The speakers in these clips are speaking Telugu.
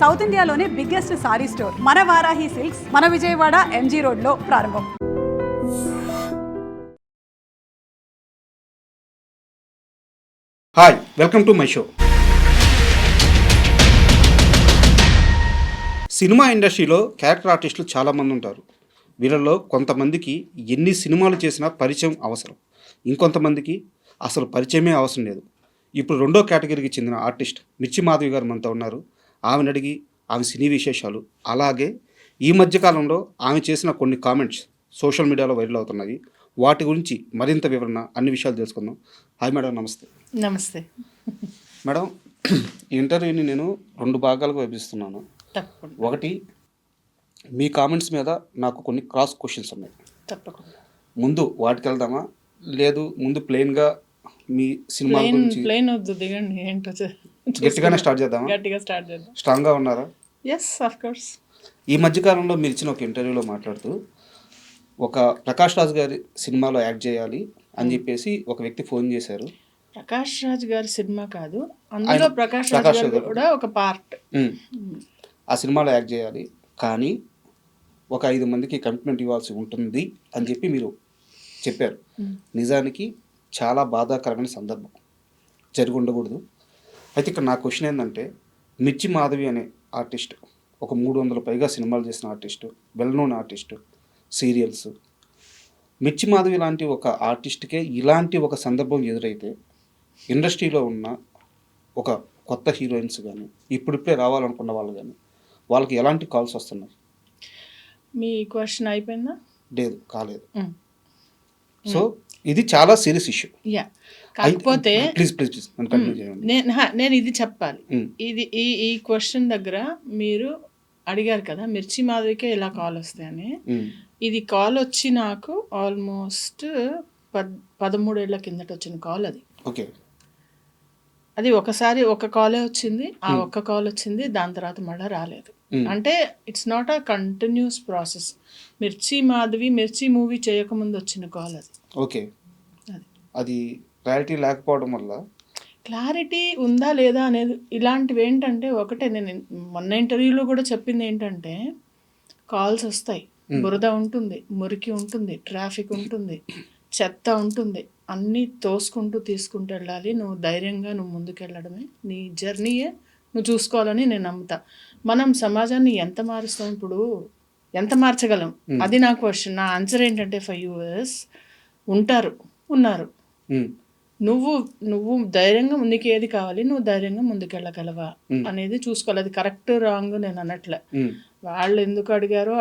సౌత్ ఇండియాలోనే బిగ్గెస్ట్ సారీ స్టోర్ మన వారాహి సిల్క్స్ మన విజయవాడ ఎంజీ రోడ్లో ప్రారంభం. Hi, welcome to my show. Cinema ఇండస్ట్రీలో క్యారెక్టర్ ఆర్టిస్టులు చాలామంది ఉంటారు. వీళ్ళలో కొంతమందికి ఎన్ని సినిమాలు చేసినా పరిచయం అవసరం, ఇంకొంతమందికి అసలు పరిచయమే అవసరం లేదు. ఇప్పుడు రెండో కేటగిరీకి చెందిన ఆర్టిస్ట్ మిర్చి మాధవి గారు మనతో ఉన్నారు. ఆమెను అడిగి ఆమె సినీ విశేషాలు, అలాగే ఈ మధ్యకాలంలో ఆమె చేసిన కొన్ని కామెంట్స్ సోషల్ మీడియాలో వైరల్ అవుతున్నాయి, వాటి గురించి మరింత వివరణ, అన్ని విషయాలు తెలుసుకుందాం. హాయ్ మేడం, నమస్తే. నమస్తే మేడం, ఈ ఇంటర్వ్యూని నేను 2 భాగాలుగా విభజిస్తున్నాను. తప్పకుండా ఒకటి, మీ కామెంట్స్ మీద నాకు కొన్ని క్రాస్ క్వశ్చన్స్ ఉన్నాయి. తప్పకుండా ముందు వాటికి వెళ్దామా, లేదు ముందు ప్లెయిన్గా మీ సినిమా గురించి ప్లేన్ వద్దు, దిగండి. ఏంటో గట్టిగానే స్టార్ట్ చేద్దామా? గట్టిగా స్టార్ట్ చేద్దాం. స్ట్రాంగ్గా ఉన్నారా? Yes, of course. ఈ మధ్యకాలంలో మీరు ఇచ్చిన ఒక ఇంటర్వ్యూలో మాట్లాడుతూ ఒక ప్రకాష్ రాజ్ గారి సినిమాలో యాక్ట్ చేయాలి అని చెప్పేసి ఒక వ్యక్తి ఫోన్ చేశారు. ప్రకాష్ రాజ్ గారి సినిమా కాదు, అందులో ప్రకాష్ రాజ్ గారు కూడా ఒక పార్ట్. ఆ సినిమాలో యాక్ట్ చేయాలి, కానీ ఒక 5 మందికి కమిట్మెంట్ ఇవ్వాల్సి ఉంటుంది అని చెప్పి మీరు చెప్పారు. నిజానికి చాలా బాధాకరమైన సందర్భం, జరిగి ఉండకూడదు. అయితే ఇక్కడ నా క్వశ్చన్ ఏంటంటే, మిర్చి మాధవి అనే ఆర్టిస్ట్ ఒక 300 పైగా సినిమాలు చేసిన artist, well known artist, serials. మిర్చి మాధవి లాంటి ఒక ఆర్టిస్ట్కే ఇలాంటి ఒక సందర్భం ఎదురైతే ఇండస్ట్రీలో ఉన్న ఒక కొత్త హీరోయిన్స్ కానీ, ఇప్పుడిప్పుడే రావాలనుకున్న వాళ్ళు కానీ, వాళ్ళకి ఎలాంటి కాల్స్ వస్తున్నాయి? మీ క్వశ్చన్ అయిపోయిందా? లేదు, కాలేదు. సో ఇది చాలా సీరియస్ ఇష్యూ. యా, కాకపోతే ప్లీజ్ నన్ను కంటిన్యూ చేయండి. నేను ఇది చెప్పాలి. ఇది ఈ క్వశ్చన్ దగ్గర మీరు అడిగారు కదా, మిర్చి మాధవికే ఇలా కాల్ వస్తాయని. ఇది కాల్ వచ్చి నాకు ఆల్మోస్ట్ 13 ఏళ్ల కిందట వచ్చిన కాల్ అది. ఓకే. అది ఒకసారి ఒక కాలే వచ్చింది, ఆ ఒక్క కాల్ వచ్చింది, దాని తర్వాత మళ్ళీ రాలేదు. అంటే it's not a continuous process. మిర్చి మాధవి మిర్చి మూవీ చేయకముందు వచ్చిన కాల్ అది. ఓకే. అది క్లారిటీ లేకపోవడం వల్ల, క్లారిటీ ఉందా లేదా అనేది, ఇలాంటివి ఏంటంటే, ఒకటే నేను మొన్న ఇంటర్వ్యూలో కూడా చెప్పింది ఏంటంటే, కాల్స్ వస్తాయి, బురద ఉంటుంది, మురికి ఉంటుంది, ట్రాఫిక్ ఉంటుంది, చెత్త ఉంటుంది, అన్నీ తోసుకుంటూ తీసుకుంటూ వెళ్ళాలి. నువ్వు ధైర్యంగా నువ్వు ముందుకెళ్ళడమే నీ జర్నీయే నువ్వు చూసుకోవాలని నేను నమ్ముతా. మనం సమాజాన్ని ఎంత మారుస్తాం, ఇప్పుడు ఎంత మార్చగలం, అది నా క్వశ్చన్. నా ఆన్సర్ ఏంటంటే 5 years ఉన్నారు. నువ్వు ధైర్యంగా నీకు ఏది కావాలి, నువ్వు ధైర్యంగా ముందుకెళ్ళగలవా అనేది చూసుకోవాలి. అది కరెక్ట్ రాంగ్ నేను అన్నట్లే. వాళ్ళు ఎందుకు అడిగారు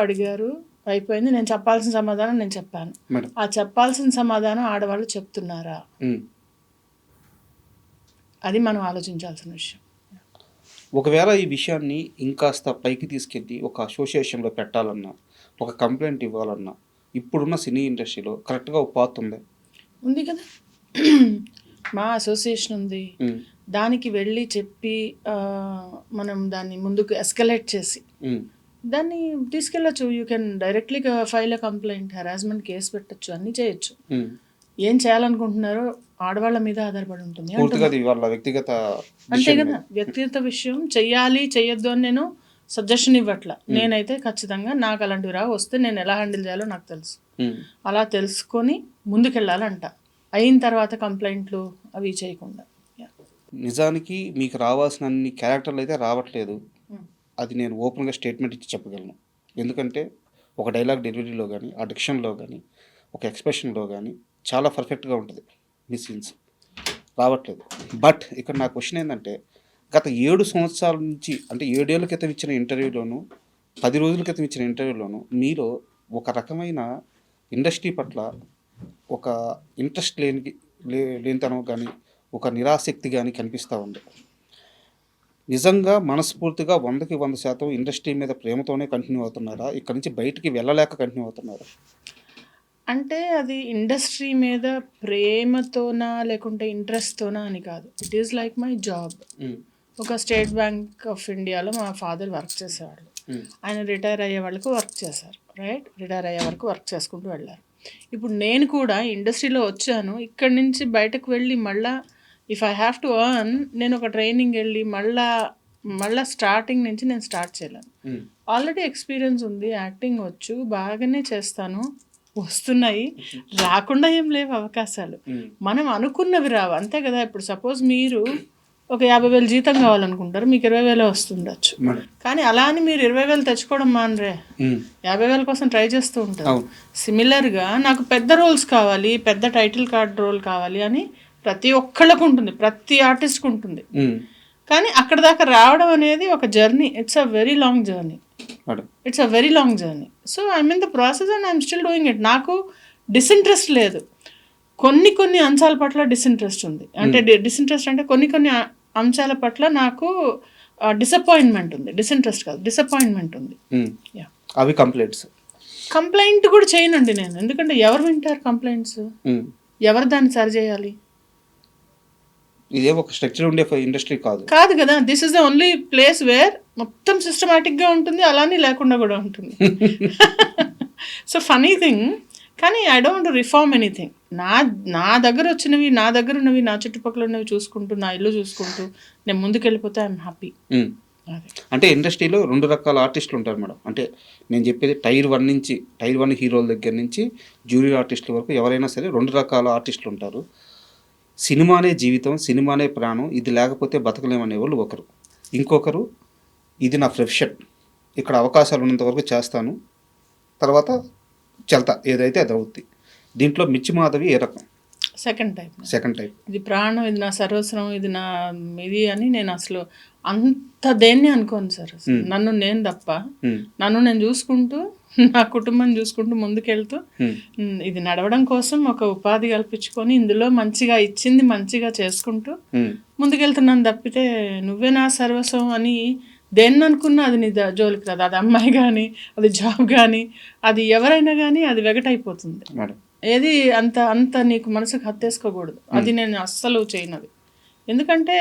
అయిపోయింది. నేను చెప్పాల్సిన సమాధానం నేను చెప్పాను. ఆ చెప్పాల్సిన సమాధానం ఆడవాళ్ళు చెప్తున్నారా, అది మనం ఆలోచించాల్సిన విషయం. ఒకవేళ ఈ విషయాన్ని ఇంకాస్త పైకి తీసుకెళ్ళి ఒక అసోసియేషన్లో పెట్టాలన్నా, ఒక కంప్లైంట్ ఇవ్వాలన్నా, ఇప్పుడున్న సినీ ఇండస్ట్రీలో కరెక్ట్గా ఒక పాత్ ఉంది కదా, మా అసోసియేషన్ ఉంది. దానికి వెళ్ళి చెప్పి మనం దాన్ని ముందుకు ఎస్కలేట్ చేసి దాన్ని తీసుకెళ్ళచ్చు. You can directly file a complaint, harassment case పెట్టచ్చు, అన్నీ చేయొచ్చు. ఏం చేయాలనుకుంటున్నారో ఆడవాళ్ళ మీద ఆధారపడి ఉంటుంది. అంతే కదా, వ్యక్తిగత విషయం. చెయ్యాలి చెయ్యొద్దు అని నేను సజెషన్ ఇవ్వట్లా. నేనైతే ఖచ్చితంగా నాకు అలాంటివి వస్తే నేను ఎలా హ్యాండిల్ చేయాలో నాకు తెలుసు. అలా తెలుసుకొని ముందుకెళ్ళాలంట. అయిన తర్వాత కంప్లైంట్లు అవి చేయకుండా. నిజానికి మీకు రావాల్సిన అన్ని క్యారెక్టర్లు అయితే రావట్లేదు, అది నేను ఓపెన్గా స్టేట్మెంట్ ఇచ్చి చెప్పగలను. ఎందుకంటే ఒక డైలాగ్ డెలివరీలో కానీ, ఆ డిక్షన్లో కానీ, ఒక ఎక్స్ప్రెషన్లో కానీ చాలా పర్ఫెక్ట్గా ఉంటుంది. మీ సీన్స్ రావట్లేదు. బట్ ఇక్కడ నా క్వశ్చన్ ఏంటంటే, గత 7 సంవత్సరాల నుంచి, అంటే 7 ఏళ్ళ క్రితం ఇచ్చిన ఇంటర్వ్యూలోను, 10 రోజుల క్రితం ఇచ్చిన ఇంటర్వ్యూలోను మీలో ఒక రకమైన ఇండస్ట్రీ పట్ల ఒక ఇంట్రెస్ట్ లేనితనం కానీ, ఒక నిరాసక్తి కానీ కనిపిస్తూ ఉంది. నిజంగా మనస్ఫూర్తిగా 100కి 100% ఇండస్ట్రీ మీద ప్రేమతోనే కంటిన్యూ అవుతున్నారా, ఇక్కడ నుంచి బయటికి వెళ్ళలేక కంటిన్యూ అవుతున్నారా? అంటే అది ఇండస్ట్రీ మీద ప్రేమతోనా లేకుంటే ఇంట్రెస్ట్తోనా అని కాదు. It is like my job. ఒక స్టేట్ బ్యాంక్ ఆఫ్ ఇండియాలో మా ఫాదర్ వర్క్ చేసేవాళ్ళు. ఆయన రిటైర్ అయ్యే వాళ్ళకు వర్క్ చేశారు, రైట్. రిటైర్ అయ్యే వరకు వర్క్ చేసుకుంటూ వెళ్ళారు. ఇప్పుడు నేను కూడా ఇండస్ట్రీలో వచ్చాను. ఇక్కడి నుంచి బయటకు వెళ్ళి మళ్ళీ if I have to earn, నేను ఒక ట్రైనింగ్ వెళ్ళి మళ్ళీ మళ్ళీ స్టార్టింగ్ నుంచి నేను స్టార్ట్ చేయలేను. ఆల్రెడీ ఎక్స్పీరియన్స్ ఉంది, యాక్టింగ్ వచ్చు, బాగానే చేస్తాను, వస్తున్నాయి, రాకుండా ఏం లేవు అవకాశాలు. మనం అనుకున్నవి రావు, అంతే కదా. ఇప్పుడు సపోజ్ మీరు ఒక 50,000 జీతం కావాలనుకుంటారు, మీకు 20,000 వస్తుండొచ్చు. కానీ అలా అని మీరు 20,000 తెచ్చుకోవడం మానరే, 50,000 కోసం ట్రై చేస్తూ ఉంటారు. సిమిలర్గా నాకు పెద్ద రోల్స్ కావాలి, పెద్ద టైటిల్ కార్డ్ రోల్ కావాలి అని ప్రతి ఒక్కళ్ళకు ఉంటుంది, ప్రతి ఆర్టిస్ట్కి ఉంటుంది. కానీ అక్కడ దాకా రావడం అనేది ఒక journey. It's a very long journey. So I'm in the process and I'm still doing it. నాకు డిసింట్రెస్ట్ లేదు. కొన్ని అంశాల పట్ల డిసింట్రెస్ట్ ఉంది. అంటే డిసింట్రెస్ట్ అంటే కొన్ని అంశాల పట్ల నాకు డిసప్పాయింట్మెంట్ ఉంది. డిసింట్రెస్ట్ కాదు, డిసప్పాయింట్మెంట్ ఉంది. అవి కంప్లైంట్ కూడా చేయనండి నేను, ఎందుకంటే ఎవరు వింటారు కంప్లైంట్స్, ఎవరు దాన్ని సరి చేయాలి? ఇదే ఒక స్ట్రక్చర్ ఉండే ఇండస్ట్రీ కాదు కదా. This is the only place where మొత్తం సిస్టమేటిక్గా ఉంటుంది, అలానే లేకుండా కూడా ఉంటుంది. సో ఫనీ థింగ్, కానీ ఐ డోంట్ రిఫార్మ్ ఎనీథింగ్. నా దగ్గర వచ్చినవి, నా దగ్గర ఉన్నవి, నా చుట్టుపక్కల ఉన్నవి చూసుకుంటూ, నా ఇల్లు చూసుకుంటూ నేను ముందుకెళ్ళిపోతే ఐఎమ్ హ్యాపీ. అంటే ఇండస్ట్రీలో 2 రకాల ఆర్టిస్టులు ఉంటారు మేడం. అంటే నేను చెప్పేది టైర్ 1 హీరోల దగ్గర నుంచి జూనియర్ ఆర్టిస్టుల వరకు ఎవరైనా సరే 2 రకాల ఆర్టిస్టులు ఉంటారు. సినిమానే జీవితం, సినిమానే ప్రాణం, ఇది లేకపోతే బతకలేమనే వాళ్ళు ఒకరు. ఇంకొకరు ఇది నా ప్రొఫెషన్, ఇక్కడ అవకాశాలు ఉన్నంత వరకు చేస్తాను, తర్వాత చల్తా, ఏదైతే అది అవుద్ది. దీంట్లో మిర్చి మాధవి ఏ రకం? Second type. ఇది ప్రాణం, ఇది నా సర్వస్వం, ఇది నా ఇది అని నేను అసలు అంత దేన్ని అనుకోను సార్. నన్ను నేను తప్ప, నన్ను నేను చూసుకుంటూ, నా కుటుంబం చూసుకుంటూ ముందుకెళ్తూ, ఇది నడవడం కోసం ఒక ఉపాధి కల్పించుకొని ఇందులో మంచిగా ఇచ్చింది మంచిగా చేసుకుంటూ ముందుకెళ్తున్నాను తప్పితే నువ్వే నా సర్వస్వం అని దేన్ని అనుకున్నా అది నీ జోలికి రాదు. అది అమ్మాయి కానీ, అది జాబ్ కానీ, అది ఎవరైనా కానీ అది వెగటైపోతుంది. ఏది అంత నీకు మనసుకు హత్తేసుకోకూడదు. అది నేను అస్సలు చేయనది. ఎందుకంటే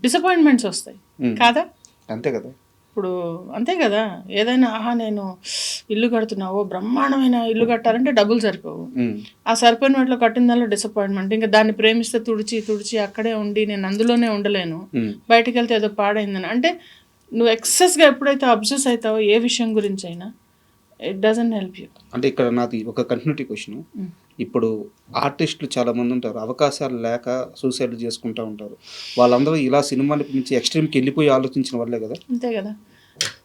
డిసప్పాయింట్మెంట్స్ వస్తాయి కాదా? అంతే కదా. ఇప్పుడు అంతే కదా. ఏదైనా నేను ఇల్లు కడుతున్నా, బ్రహ్మాండమైన ఇల్లు కట్టాలంటే డబ్బులు సరిపోవు. ఆ సరిపోయిన వాటిలో కట్టిన దానిలో డిసప్పాయింట్మెంట్. ఇంకా దాన్ని ప్రేమిస్తే తుడిచి అక్కడే ఉండి నేను అందులోనే ఉండలేను, బయటికి వెళ్తే ఏదో పాడైందని. అంటే నువ్వు ఎక్సెస్గా ఎప్పుడైతే అబ్జెస్ అవుతావో ఏ విషయం గురించి అయినా, ఇట్ డజంట్ హెల్ప్ యూ. అంటే ఇక్కడ నాది ఒక కంటిన్యూటీ క్వశ్చన్. ఇప్పుడు ఆర్టిస్టులు చాలామంది ఉంటారు, అవకాశాలు లేక సూసైడ్ చేసుకుంటూ ఉంటారు. వాళ్ళందరూ ఇలా సినిమాని నుంచి ఎక్స్ట్రీమ్కి వెళ్ళిపోయి ఆలోచించిన వాళ్ళే కదా. అంతే కదా.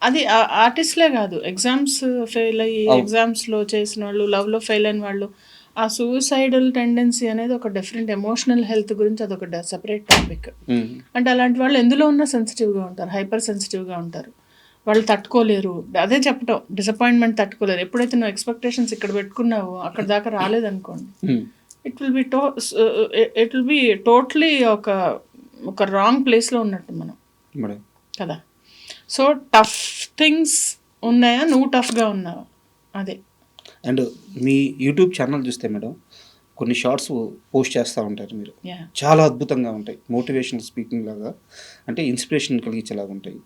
అది ఆర్టిస్ట్లే కాదు, ఎగ్జామ్స్ ఫెయిల్ అయ్యి ఎగ్జామ్స్లో చేసిన వాళ్ళు, లవ్లో ఫెయిల్ అయిన వాళ్ళు, ఆ సూసైడల్ టెండెన్సీ అనేది ఒక డిఫరెంట్ ఎమోషనల్ హెల్త్ గురించి అదొక సెపరేట్ టాపిక్. అంటే అలాంటి వాళ్ళు ఎందులో ఉన్నా సెన్సిటివ్గా ఉంటారు, హైపర్ సెన్సిటివ్గా ఉంటారు. వాళ్ళు తట్టుకోలేరు. అదే చెప్పటం, డిసప్పాయింట్మెంట్ తట్టుకోలేరు. ఎప్పుడైతే నువ్వు ఎక్స్పెక్టేషన్స్ ఇక్కడ పెట్టుకున్నావో అక్కడ దాకా రాలేదనుకోండి, ఇట్ విల్ బి టోటలీ ఒక రాంగ్ ప్లేస్లో ఉన్నట్టు మనం కదా. సో టఫ్ థింగ్స్ ఉన్నాయా, నువ్వు టఫ్గా ఉన్నావా, అదే. అండ్ మీ యూట్యూబ్ ఛానల్ చూస్తే మేడం కొన్ని షార్ట్స్ పోస్ట్ చేస్తూ ఉంటారు మీరు, చాలా అద్భుతంగా ఉంటాయి, మోటివేషనల్ స్పీకింగ్ లాగా, అంటే ఇన్స్పిరేషన్ కలిగించేలాగా ఉంటాయి.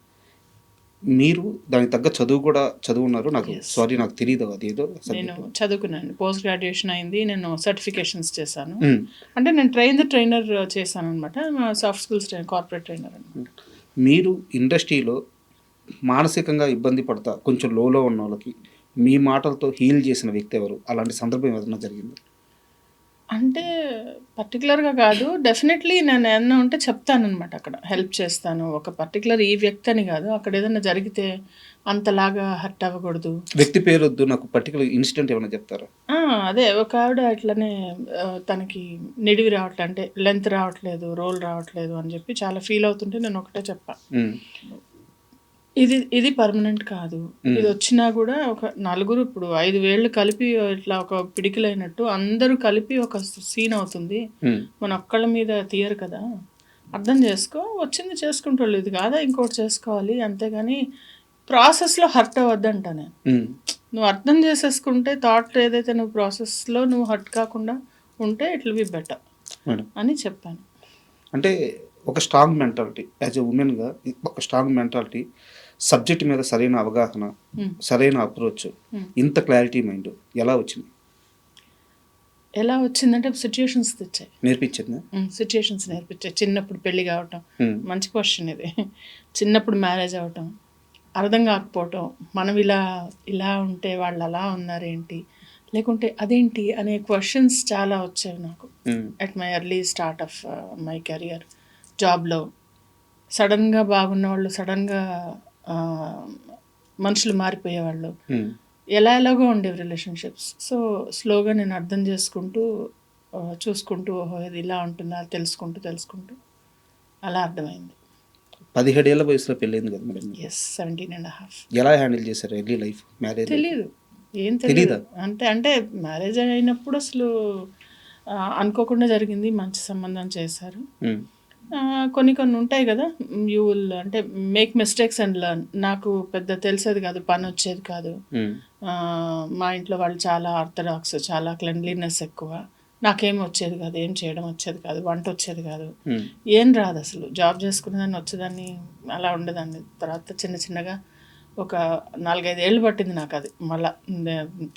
మీరు దానికి తగ్గ చదువున్నారు. నాకు తెలియదు అది ఏదో. నేను చదువుకున్నాను, పోస్ట్ గ్రాడ్యుయేషన్ అయింది, నేను సర్టిఫికేషన్స్ చేశాను. అంటే నేను ట్రైనర్ చేశాను అనమాట, సాఫ్ట్ స్కిల్స్ కార్పొరేట్ ట్రైనర్ అనమాట. మీరు ఇండస్ట్రీలో మానసికంగా ఇబ్బంది పడతా కొంచెం లోలో ఉన్న వాళ్ళకి మీ మాటలతో హీల్ చేసిన వ్యక్తి ఎవరు? అలాంటి సందర్భం ఏదైనా జరిగింది? అంటే పర్టికులర్గా కాదు, డెఫినెట్లీ నేను ఏమన్నా ఉంటే చెప్తానమాట, అక్కడ హెల్ప్ చేస్తాను. ఒక పర్టికులర్ ఈ వ్యక్తి అని కాదు, అక్కడ ఏదైనా జరిగితే అంతలాగా హర్ట్ అవ్వకూడదు. వ్యక్తి పేరు వద్దు, నాకు పర్టికులర్ ఇన్సిడెంట్ ఏమైనా చెప్తారా? అదే ఒక ఆవిడ ఇట్లనే తనకి నిడివి రావట్లేదు, అంటే లెంత్ రావట్లేదు, రోల్ రావట్లేదు అని చెప్పి చాలా ఫీల్ అవుతుంటే నేను ఒకటే చెప్పా, ఇది పర్మనెంట్ కాదు, ఇది వచ్చినా కూడా ఒక నలుగురు, ఇప్పుడు 5 వేళ్ళు కలిపి ఇట్లా ఒక పిడికిలైనట్టు అందరూ కలిపి ఒక సీన్ అవుతుంది, మన ఒక్కళ్ళ మీద తీయరు కదా, అర్థం చేసుకో, వచ్చింది చేసుకుంటాడు, ఇది కాదా ఇంకోటి చేసుకోవాలి, అంతేగాని ప్రాసెస్లో హర్ట్ అవ్వద్దంట. నేను నువ్వు అర్థం చేసేసుకుంటే థాట్ ఏదైతే నువ్వు ప్రాసెస్లో నువ్వు హర్ట్ కాకుండా ఉంటే ఇట్ విల్ బి బెటర్ అని చెప్పాను. అంటే ఒక స్ట్రాంగ్ మెంటాలిటీ, యాజ్ ఎ ఉమెన్గా ఒక స్ట్రాంగ్ మెంటాలిటీ, సబ్జెక్ట్ మీద సరైన అవగాహన, సరైన అప్రోచ్, ఇంత క్లారిటీ మైండ్ ఎలా వచ్చింది? ఎలా వచ్చిందంటే సిచ్యుయేషన్స్ తెచ్చాయి, నేర్పించిందా? సిచ్యుయేషన్స్ నేర్పించాయి. చిన్నప్పుడు పెళ్లి కావటం, ఉమ్, మంచి క్వశ్చన్ ఇది. చిన్నప్పుడు మ్యారేజ్ అవటం, అర్థం కాకపోవటం, మనం ఇలా ఇలా ఉంటే వాళ్ళు అలా ఉన్నారేంటి, లేకుంటే అదేంటి అనే క్వశ్చన్స్ చాలా వచ్చేవి నాకు um, at my early start of my career. జాబ్లో సడన్గా బాగున్న వాళ్ళు సడన్గా మనుషులు మారిపోయేవాళ్ళు, ఉమ్. ఎలాగో ఉండేవి రిలేషన్షిప్స్. సో స్లోగా నేను అర్థం చేసుకుంటూ చూసుకుంటూ, ఓహో ఇది ఇలా ఉంటుందా తెలుసుకుంటూ అలా అర్థమైంది. 17 ఏళ్ల వయసులో పెళ్ళైంది కదా మేడం. 17.5. ఎలా హ్యాండిల్ చేశారు ఎర్లీ లైఫ్, మ్యారేజ్? తెలీదు, ఏం తెలియదు. అంటే మ్యారేజ్ అయినప్పుడు అసలు అనుకోకుండా జరిగింది, మంచి సంబంధం చేశారు. కొన్ని ఉంటాయి కదా, యూ విల్ అంటే మేక్ మిస్టేక్స్ అండ్ లెర్న్. నాకు పెద్ద తెలిసేది కాదు, పని వచ్చేది కాదు. మా ఇంట్లో వాళ్ళు చాలా ఆర్థడాక్స్, చాలా క్లెన్లీనెస్ ఎక్కువ. నాకేం వచ్చేది కాదు, ఏం చేయడం వచ్చేది కాదు, వంట వచ్చేది కాదు, ఏం రాదు అసలు. జాబ్ చేసుకునేదాన్ని, వచ్చేదాన్ని, అలా ఉండేదాన్ని. తర్వాత చిన్నగా ఒక 4-5 ఏళ్ళు పట్టింది నాకు అది మళ్ళా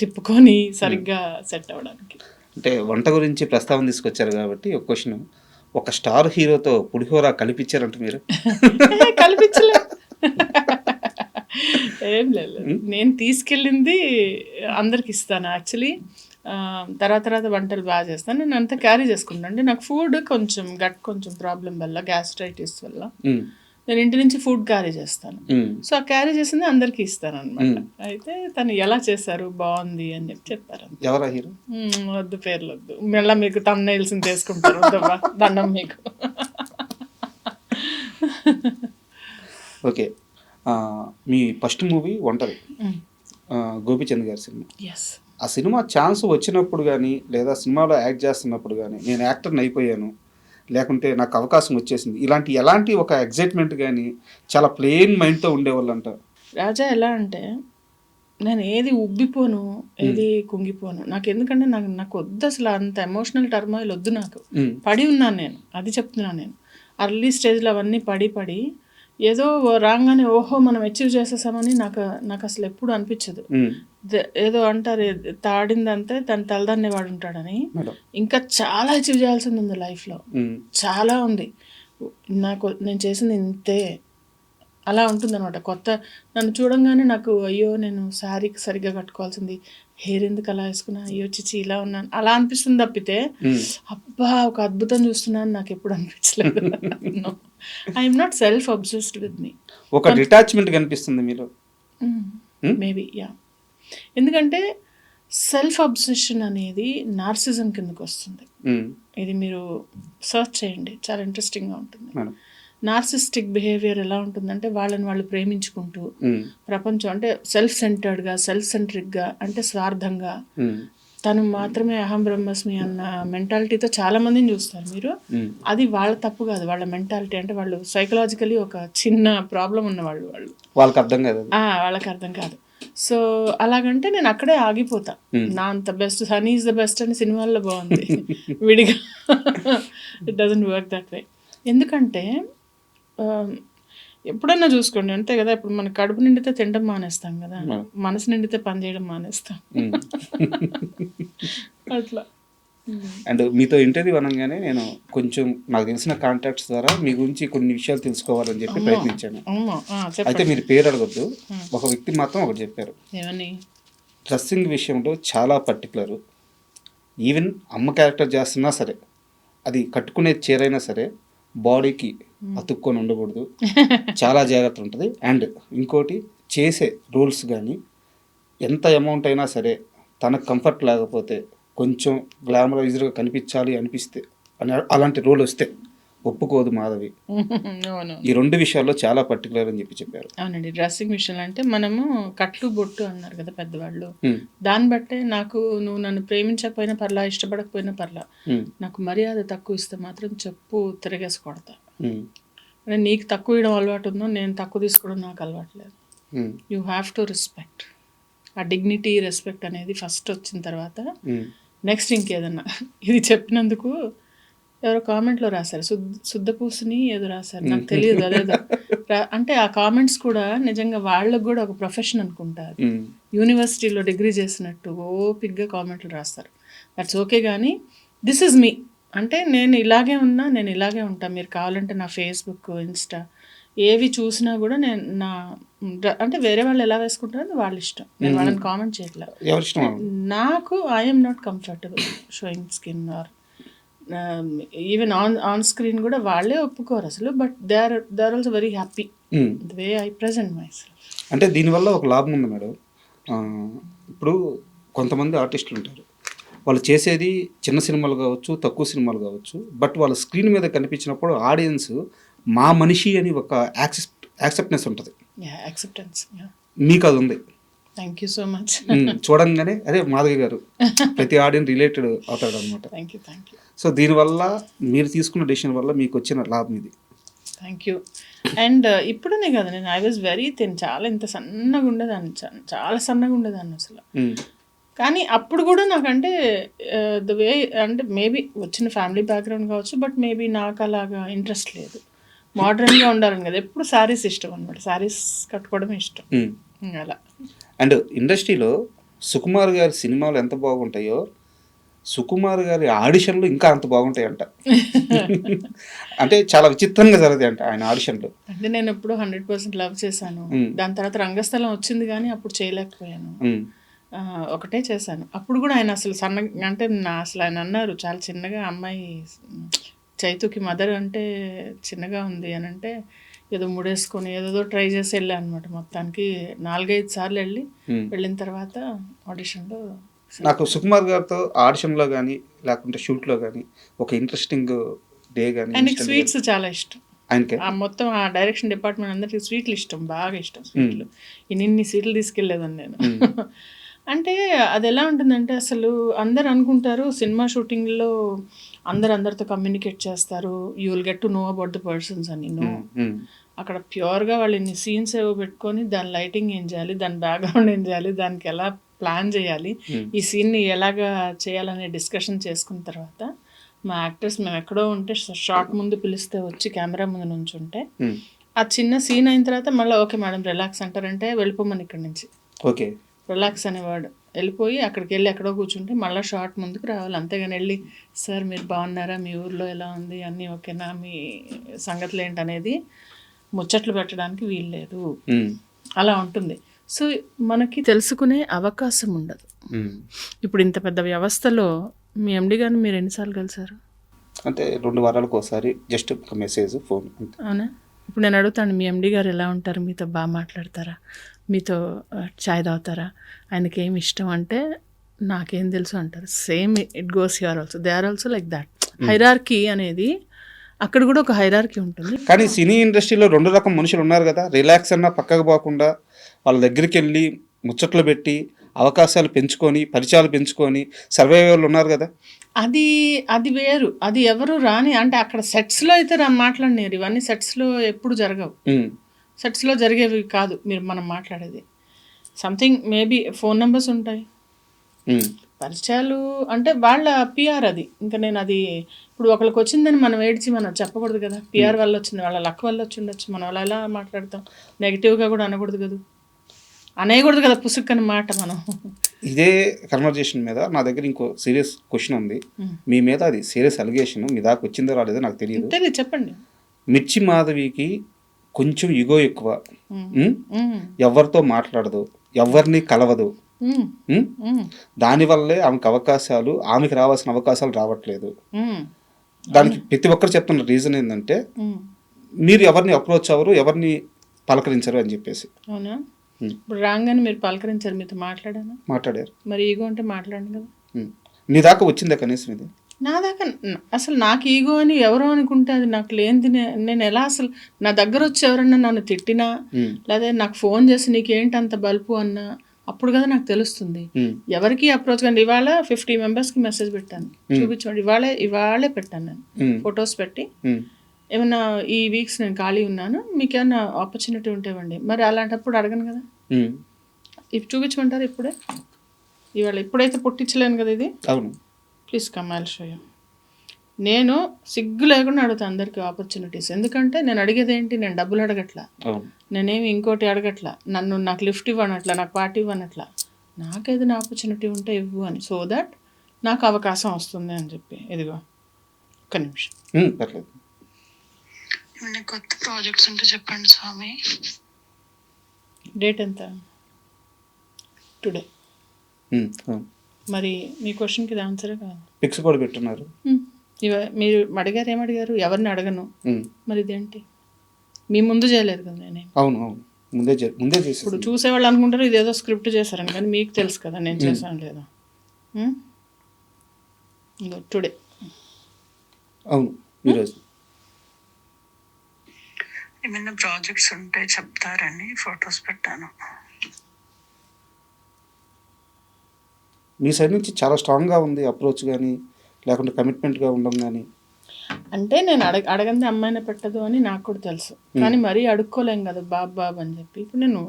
తిప్పుకొని సరిగ్గా సెట్ అవ్వడానికి. అంటే వంట గురించి ప్రస్తావన తీసుకొచ్చారు కాబట్టి ఒక క్వశ్చన్, ఒక స్టార్ హీరోతో పులిహోర కలిపించారంట మీరు? కల్పించలే, ఏం లేదు. నేను తీసుకెళ్ళింది అందరికి ఇస్తాను యాక్చువల్లీ. తర్వాత వంటలు బాగా చేస్తాను. నేను అంతా క్యారీ చేసుకుంటాను. అంటే నాకు ఫుడ్ కొంచెం ప్రాబ్లం వల్ల, గ్యాస్ట్రైటిస్ వల్ల నేను ఇంటి నుంచి ఫుడ్ క్యారీ చేస్తాను. సో ఆ క్యారీ చేసింది అందరికి ఇస్తాను అనమాట. అయితే తను ఎలా చేశారు, బాగుంది అని చెప్పారు. ఎవరా హీరో? వద్దు, పేర్లు వద్దు, మళ్ళీ మీకు తమ్నైల్స్ తీసుకుంటారు. వద్దమ్మా, దండం మీకు. ఓకే, మీ ఫస్ట్ మూవీ ఒంటరి, గోపీచంద్ గారి సినిమా. ఆ సినిమా ఛాన్స్ వచ్చినప్పుడు కానీ, లేదా సినిమాలో యాక్ట్ చేస్తున్నప్పుడు కానీ, నేను యాక్టర్ని అయిపోయాను, లేకుంటే నాకు అవకాశం వచ్చేసింది, ఎలాంటి ఒక ఎగ్జైట్మెంట్ కానీ, చాలా ప్లెయిన్ మైండ్తో ఉండేవాళ్ళంట. రాజా ఎలా అంటే, నేను ఏది ఉబ్బిపోను, ఏది కుంగిపోను. నాకు ఎందుకంటే నాకు వద్దు అసలు, అంత ఎమోషనల్ టర్మాయిల్ వద్దు నాకు. పడి ఉన్నాను నేను, అది చెప్తున్నాను నేను. అర్లీ స్టేజ్లో అవన్నీ పడి ఏదో రాగానే ఓహో మనం అచీవ్ చేసేసామని నాకు అసలు ఎప్పుడు అనిపించదు. ఏదో అంటారు, తాడిందంతే తన తలదాన్నే వాడు ఉంటాడని. ఇంకా చాలా అచీవ్ చేయాల్సింది ఉంది లైఫ్లో, చాలా ఉంది. నేను చేసింది ఇంతే, అలా ఉంటుంది అనమాట. నన్ను చూడంగానే నాకు అయ్యో నేను శారీ సరిగ్గా కట్టుకోవాల్సింది, హెయిర్ ఎందుకు అలా వేసుకున్నా, అయ్యో చిచి ఇలా ఉన్నాను, అలా అనిపిస్తుంది తప్పితే అబ్బా ఒక అద్భుతం చూస్తున్నాను నాకు ఎప్పుడు అనిపించలేదు. I'm not self obsessed with me. ఒక డిటాచ్మెంట్ కనిపిస్తుంది మీలో మేబీ, యా. ఎందుకంటే సెల్ఫ్ అబ్సెషన్ అనేది నార్సిజం కిందకు వస్తుంది. ఇది మీరు సర్చ్ చేయండి, చాలా ఇంట్రెస్టింగ్గా ఉంటుంది. నార్సిస్టిక్ బిహేవియర్ ఎలా ఉంటుందంటే, వాళ్ళని వాళ్ళు ప్రేమించుకుంటూ ప్రపంచం అంటే సెల్ఫ్ సెంటర్డ్గా, సెల్ఫ్ సెంట్రిక్గా, అంటే స్వార్థంగా, తను మాత్రమే అహం బ్రహ్మస్మి అన్న మెంటాలిటీతో చాలా మందిని చూస్తారు మీరు. అది వాళ్ళ తప్పు కాదు, వాళ్ళ మెంటాలిటీ. అంటే వాళ్ళు సైకలాజికలీ ఒక చిన్న ప్రాబ్లం ఉన్నవాళ్ళు, వాళ్ళకి అర్థం కాదు. సో అలాగంటే నేను అక్కడే ఆగిపోతా. నా అంత best, honey is the best అని సినిమాల్లో బాగుంది విడిగా. It doesn't work that way. ఎందుకంటే ఎప్పుడన్నా చూసుకోండి, అంతే కదా. ఇప్పుడు మన కడుపు నిండితే తినడం మానేస్తాం కదా, మనసు నిండితే పని చేయడం మానేస్తాం. అట్లా. అండ్ మీతో ఇంటర్వ్యూ అనగానే నేను కొంచెం నాకు తెలిసిన కాంటాక్ట్స్ ద్వారా మీ గురించి కొన్ని విషయాలు తెలుసుకోవాలని చెప్పి ప్రయత్నించాను. అయితే మీరు పేరు అడగొద్దు, ఒక వ్యక్తి మాత్రం ఒకటి చెప్పారు. ఏమని? డ్రెస్సింగ్ విషయంలో చాలా పర్టికులర్. ఈవెన్ అమ్మ క్యారెక్టర్ చేస్తున్నా సరే, అది కట్టుకునే చీరైనా సరే బాడీకి అతుక్కొని ఉండకూడదు, చాలా జాగ్రత్త ఉంటుంది. అండ్ ఇంకోటి, చేసే రోల్స్ కానీ ఎంత అమౌంట్ అయినా సరే తనకు కంఫర్ట్ లేకపోతే, కొంచెం గ్లామరైజ్డ్గా కనిపించాలి అనిపిస్తే, అలాంటి రోల్ వస్తే ఒప్పుకోదు మాధవి. ఈ 2 విషయాల్లో చాలా పర్టికులర్ అని చెప్పారు. అవునండి, డ్రెస్సింగ్ విషయంలో అంటే మనము కట్లు బొట్టు అన్నారు కదా పెద్దవాళ్ళు, దాన్ని బట్టే నాకు, నువ్వు నన్ను ప్రేమించకపోయినా పర్లా, ఇష్టపడకపోయినా పర్లా, నాకు మర్యాద తక్కువ ఇస్తే మాత్రం చెప్పు తిరగేసి కొడతా. అంటే నీకు తక్కువ ఇవ్వడం అలవాటు ఉందో, నేను తక్కువ తీసుకోవడం నాకు అలవాటు లేదు. You have to respect. ఆ డిగ్నిటీ, రెస్పెక్ట్ అనేది ఫస్ట్ వచ్చిన తర్వాత నెక్స్ట్ ఇంకేదన్నా. ఇది చెప్పినందుకు ఎవరో కామెంట్లో రాశారు, శుద్ధపూసుని ఏదో రాశారు, నాకు తెలియదు అదేదో. అంటే ఆ కామెంట్స్ కూడా నిజంగా వాళ్ళకు కూడా ఒక ప్రొఫెషన్ అనుకుంటారు. యూనివర్సిటీలో డిగ్రీ చేసినట్టు ఓపిక్గా కామెంట్లు రాస్తారు. That's okay. కానీ దిస్ ఇస్ మీ, అంటే నేను ఇలాగే ఉన్నా, నేను ఇలాగే ఉంటా. మీరు కావాలంటే నా ఫేస్బుక్, ఇన్స్టా ఏవి చూసినా కూడా నేను నా అంటే వేరే వాళ్ళు ఎలా వేసుకుంటారో అది వాళ్ళ ఇష్టం. నేను వాళ్ళని కామెంట్ చేయట్లేదు. ఎవరి ఇష్టం వాళ్ళు. నాకు I'm not comfortable showing skin or even on screen కూడా వాళ్ళే ఒప్పుకోరు అసలు. But they are also very happy the way I present myself. అంటే దీనివల్ల ఒక లాభం ఉంది మేడం. ఇప్పుడు కొంతమంది ఆర్టిస్టులు ఉంటారు, వాళ్ళు చేసేది చిన్న సినిమాలు కావచ్చు, తక్కువ సినిమాలు కావచ్చు, బట్ వాళ్ళ స్క్రీన్ మీద కనిపించినప్పుడు ఆడియన్స్ మా మనిషి అని ఒక యాక్సెప్టెన్స్ ఉంటుంది. యాక్సెప్టెన్స్. మీకు అది ఉంది. Thank you so much. చూడంగానే అదే మాధవి గారు ప్రతి ఆడియన్స్ రిలేటెడ్ అవుతాడు అనమాట. Thank you. సో దీనివల్ల మీరు తీసుకున్న డెసిషన్ వల్ల మీకు వచ్చిన లాభం ఇది. Thank you. అండ్ ఇప్పుడునే కదా, నేను ఐ వాజ్ వెరీ థిన్, చాలా ఇంత సన్నగా ఉండేదాన్ని, చాలా సన్నగా ఉండేదాన్ని అసలు. కానీ అప్పుడు కూడా నాకంటే ద వే అంటే మేబీ వచ్చిన ఫ్యామిలీ బ్యాక్గ్రౌండ్ కావచ్చు, బట్ మేబీ నాకు అలాగా ఇంట్రెస్ట్ లేదు. మోడర్న్గా ఉండాలని కదా, ఎప్పుడు శారీస్ ఇష్టం అనమాట, శారీస్ కట్టుకోవడమే ఇష్టం అలా. అండ్ ఇండస్ట్రీలో సుకుమార్ గారి సినిమాలు ఎంత బాగుంటాయో సుకుమార్ గారి ఆడిషన్లు ఇంకా అంత బాగుంటాయంట. అంటే చాలా విచిత్రంగా జరుగుతాయి అంట ఆయన ఆడిషన్లు. అంటే నేను ఎప్పుడు 100% లవ్ చేశాను. దాని తర్వాత రంగస్థలం వచ్చింది కానీ అప్పుడు చేయలేకపోయాను. ఒకటే చేశాను. అప్పుడు కూడా ఆయన అసలు అంటే అసలు ఆయన అన్నారు చాలా చిన్నగా, అమ్మాయి చైతుకి మదర్ అంటే చిన్నగా ఉంది అని అంటే ఏదో ముడేసుకొని ఏదో ట్రై చేసి వెళ్ళా అనమాట. మొత్తానికి 4-5 సార్లు వెళ్ళిన తర్వాత ఆడిషన్లో నాకు సుకుమార్ గారితో ఆడిషన్లో కానీ లేకుంటే షూట్లో కానీ ఒక ఇంట్రెస్టింగ్ డే కానీ. ఆయనకి స్వీట్స్ చాలా ఇష్టం. ఆయనకి మొత్తం ఆ డైరెక్షన్ డిపార్ట్మెంట్ అందరికీ స్వీట్లు ఇష్టం, బాగా ఇష్టం స్వీట్లు. ఇన్ని స్వీట్లు తీసుకెళ్ళేదాన్ని నేను. అంటే అది ఎలా ఉంటుందంటే అసలు అందరు అనుకుంటారు సినిమా షూటింగ్లో అందరితో కమ్యూనికేట్ చేస్తారు, you will get to know about the persons అని. నో, అక్కడ ప్యూర్గా వాళ్ళు ఇన్ని సీన్స్ ఏవో పెట్టుకొని దాని లైటింగ్ ఏం చేయాలి, దాని బ్యాక్గ్రౌండ్ ఏం చేయాలి, దానికి ఎలా ప్లాన్ చేయాలి, ఈ సీన్ని ఎలాగా చేయాలనే డిస్కషన్ చేసుకున్న తర్వాత మా యాక్టర్స్ మేము ఎక్కడో ఉంటే షార్ట్ ముందు పిలిస్తే వచ్చి కెమెరా ముందు నుంచుంటే ఆ చిన్న సీన్ అయిన తర్వాత మళ్ళీ ఓకే మేడం రిలాక్స్ అంటారంటే వెళ్ళిపోమని ఇక్కడి నుంచి. ఓకే, రిలాక్స్ అనేవాడు. వెళ్ళిపోయి అక్కడికి వెళ్ళి ఎక్కడో కూర్చుంటే మళ్ళీ షార్ట్ ముందుకు రావాలి. అంతేగాని వెళ్ళి సార్ మీరు బాగున్నారా, మీ ఊర్లో ఎలా ఉంది, అన్నీ ఓకేనా, మీ సంగతులు ఏంటనేది ముచ్చట్లు పెట్టడానికి వీల్లేదు. అలా ఉంటుంది. సో మనకి తెలుసుకునే అవకాశం ఉండదు. ఇప్పుడు ఇంత పెద్ద వ్యవస్థలో మీ ఎండి గారిని మీరు ఎన్నిసార్లు కలిసారు? అంటే 2 వారాలకు ఒకసారి జస్ట్ ఒక మెసేజ్, ఫోన్. అవునా? ఇప్పుడు నేను అడుగుతాను, మీ ఎండి గారు ఎలా ఉంటారు, మీతో బాగా మాట్లాడతారా, మీతో చాయ్ తాగుతారా, ఆయనకి ఏమి ఇష్టం అంటే నాకేం తెలుసు అంటారు. Same it goes here also, they are also like that. Hierarchy అనేది అక్కడ కూడా ఒక హైరార్కీ ఉంటుంది. కానీ సినీ ఇండస్ట్రీలో 2 రకం మనుషులు ఉన్నారు కదా, రిలాక్స్ అన్న పక్కకు పోకుండా వాళ్ళ దగ్గరికి వెళ్ళి ముచ్చట్లు పెట్టి అవకాశాలు పెంచుకొని పరిచయాలు పెంచుకొని సర్వైవల్ ఉన్నారు కదా. అది వేరు, అది ఎవరు రాని, అంటే అక్కడ సెట్స్లో అయితే మాట్లాడినారు. ఇవన్నీ సెట్స్లో ఎప్పుడు జరగవు, సెట్స్లో జరిగేవి కాదు మనం మాట్లాడేది. సంథింగ్ మేబీ ఫోన్ నెంబర్స్ ఉంటాయి, పరిచయాలు అంటే వాళ్ళ పిఆర్ అది. ఇంకా నేను అది ఇప్పుడు ఒకరికి వచ్చిందని మనం ఏడ్చి మనం చెప్పకూడదు కదా. పిఆర్ వల్ల వచ్చింది, వాళ్ళ లక్ వల్ల వచ్చి ఉండొచ్చు. మనం అలా ఎలా మాట్లాడతాం, నెగిటివ్గా కూడా అనకూడదు కదా, అనేయకూడదు కదా పుసుక్కని మాట మనం. ఇదే కన్వర్జేషన్ మీద నా దగ్గర ఇంకో సీరియస్ క్వశ్చన్ ఉంది మీ మీద. అది సీరియస్ అలిగేషన్, మీ దాకా వచ్చిందో రాలేదో నాకు తెలియదు. చెప్పండి. మిర్చి మాధవికి కొంచెం ఇగో ఎక్కువ, ఎవరితో మాట్లాడదు, ఎవరిని కలవదు. దానివల్లే ఆమెకి రావాల్సిన అవకాశాలు రావట్లేదు. దానికి ప్రతి ఒక్కరు చెప్తున్న రీజన్ ఏంటంటే మీరు ఎవరిని అప్రోచ్ అవ్వరు, ఎవరిని పలకరించరు అని చెప్పేసి. అవునా? ఇప్పుడు రాగానే మీరు పలకరించారు, మీతో మాట్లాడారు. మరి ఈగో అంటే మాట్లాడండి కదా. నీ దాకా వచ్చిందా కనీసం ఇది? నా దాకా అసలు నాకు ఈగో అని ఎవరో అనుకుంటే అది నాకు లేనిది. నేను ఎలా అసలు నా దగ్గర వచ్చి ఎవరన్నా నన్ను తిట్టినా లేదా నాకు ఫోన్ చేసి నీకేంటి అంత బల్పు అన్నా అప్పుడు కదా నాకు తెలుస్తుంది. ఎవరికి అప్రోచ్ కానీ ఇవాళ 50 మెంబర్స్కి మెసేజ్ పెట్టాను, చూపించండి. ఇవాళే పెట్టాను నేను ఫొటోస్ పెట్టి, ఏమన్నా ఈ వీక్స్ నేను ఖాళీ ఉన్నాను, మీకు ఏమన్నా ఆపర్చునిటీ ఉంటే ఇవ్వండి. మరి అలాంటప్పుడు అడగను కదా, ఇప్పుడు చూపించమంటారు. ఇప్పుడైతే పుట్టించలేను కదా ఇది. అవును, please come I'll show you. నేను సిగ్గు లేకుండా అడుగుతాను అందరికీ ఆపర్చునిటీస్. ఎందుకంటే నేను అడిగేది ఏంటి, నేను డబ్బులు అడగట్లా, నేనేమి ఇంకోటి అడగట్లా, నాకు లిఫ్ట్ ఇవ్వనట్లా, నాకు పార్టీ ఇవ్వనట్లా, నాకేదైనా ఆపర్చునిటీ ఉంటే ఇవ్వు అని. సో దట్ నాకు అవకాశం వస్తుంది అని చెప్పి. ఇదిగో ఒక్క నిమిషం. పర్లేదు. ఏమైనా కొత్త ప్రాజెక్ట్స్ ఉంటే చెప్పండి స్వామి. డేట్ ఎంత? టుడే. మరి మీ క్వశ్చన్కి ఇది ఆన్సరే కాదు. పిక్స్ కూడా పెట్టున్నారు. మీరు అడిగారు, ఏమడిగారు? ఎవరిని అడగను. మరి ఇదేంటి మీ ముందు చేయలేదు కదా నేనే. అవును అవును, ముందే చేసి. ఇప్పుడు చూసేవాళ్ళు అనుకుంటారు ఇదేదో స్క్రిప్ట్ చేశారని, కానీ మీకు తెలుసు కదా నేను చేశాను లేదా. టుడే. అవును, ఈరోజు. ఏమైనా ప్రాజెక్ట్స్ ఉంటే చెప్తారని ఫొటోస్ పెట్టాను. మీ సైడ్ నుంచి చాలా స్ట్రాంగ్గా ఉంది అప్రోచ్, కానీ లేకుంటే కమిట్మెంట్గా ఉండడం కానీ. అంటే నేను అడగంది అమ్మాయినే పెట్టదు అని నాకు కూడా తెలుసు, కానీ మరీ అడుక్కోలేం కదా బాబు అని చెప్పి. ఇప్పుడు నేను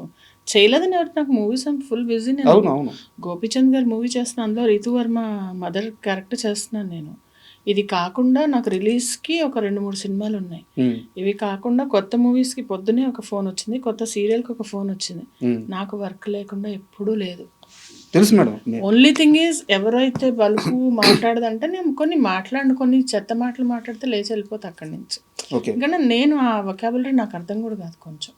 చేయలేదని ఎవరు, నాకు మూవీస్ ఫుల్ బిజీ. నేను గోపీచంద్ గారి మూవీ చేస్తున్నాను, అందులో రితు వర్మ మదర్ క్యారెక్టర్ చేస్తున్నాను నేను. ఇది కాకుండా నాకు రిలీజ్కి ఒక 2-3 సినిమాలు ఉన్నాయి. ఇవి కాకుండా కొత్త మూవీస్కి పొద్దునే ఒక ఫోన్ వచ్చింది, కొత్త సీరియల్కి ఒక ఫోన్ వచ్చింది. నాకు వర్క్ లేకుండా ఎప్పుడూ లేదు. తెలుసు మేడం. ఓన్లీ థింగ్ ఈజ్ ఎవరైతే బలుపు మాట్లాడదంటే నేను కొన్ని చెత్త మాటలు మాట్లాడితే లేచి వెళ్ళిపోతా అక్కడి నుంచి. ఎందుకంటే నేను ఆ వొకాబులరీ నాకు అర్థం కూడా కాదు. కొంచెం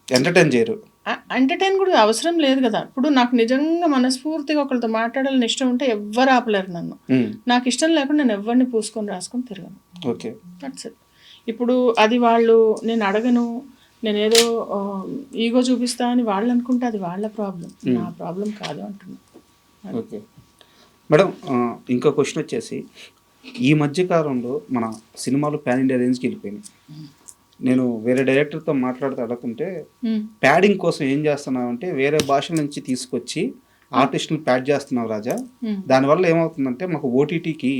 ఎంటర్టైన్ కూడా అవసరం లేదు కదా. ఇప్పుడు నాకు నిజంగా మనస్ఫూర్తిగా ఒకరితో మాట్లాడాలని ఇష్టం ఉంటే ఎవ్వరు ఆపలేరు నన్ను. నాకు ఇష్టం లేకుండా నేను ఎవరిని పూసుకొని రాసుకొని తిరగను. That's it. ఇప్పుడు అది వాళ్ళు నేను అడగను, నేనేదో ఈగో చూపిస్తా అని వాళ్ళు అనుకుంటే అది వాళ్ళ ప్రాబ్లం, నా ప్రాబ్లం కాదు అంటున్నా. ఓకే మేడం, ఇంకో క్వశ్చన్ వచ్చేసి, ఈ మధ్యకాలంలో మన సినిమాలు పాన్ ఇండియా రేంజ్కి వెళ్ళిపోయినాయి. నేను వేరే డైరెక్టర్తో మాట్లాడుతూ అడుగుతుంటే, ప్యాడింగ్ కోసం ఏం చేస్తున్నావు అంటే వేరే భాషల నుంచి తీసుకొచ్చి ఆర్టిస్టులను ప్యాడ్ చేస్తున్నావు రాజా. దానివల్ల ఏమవుతుందంటే మాకు ఓటీటీకి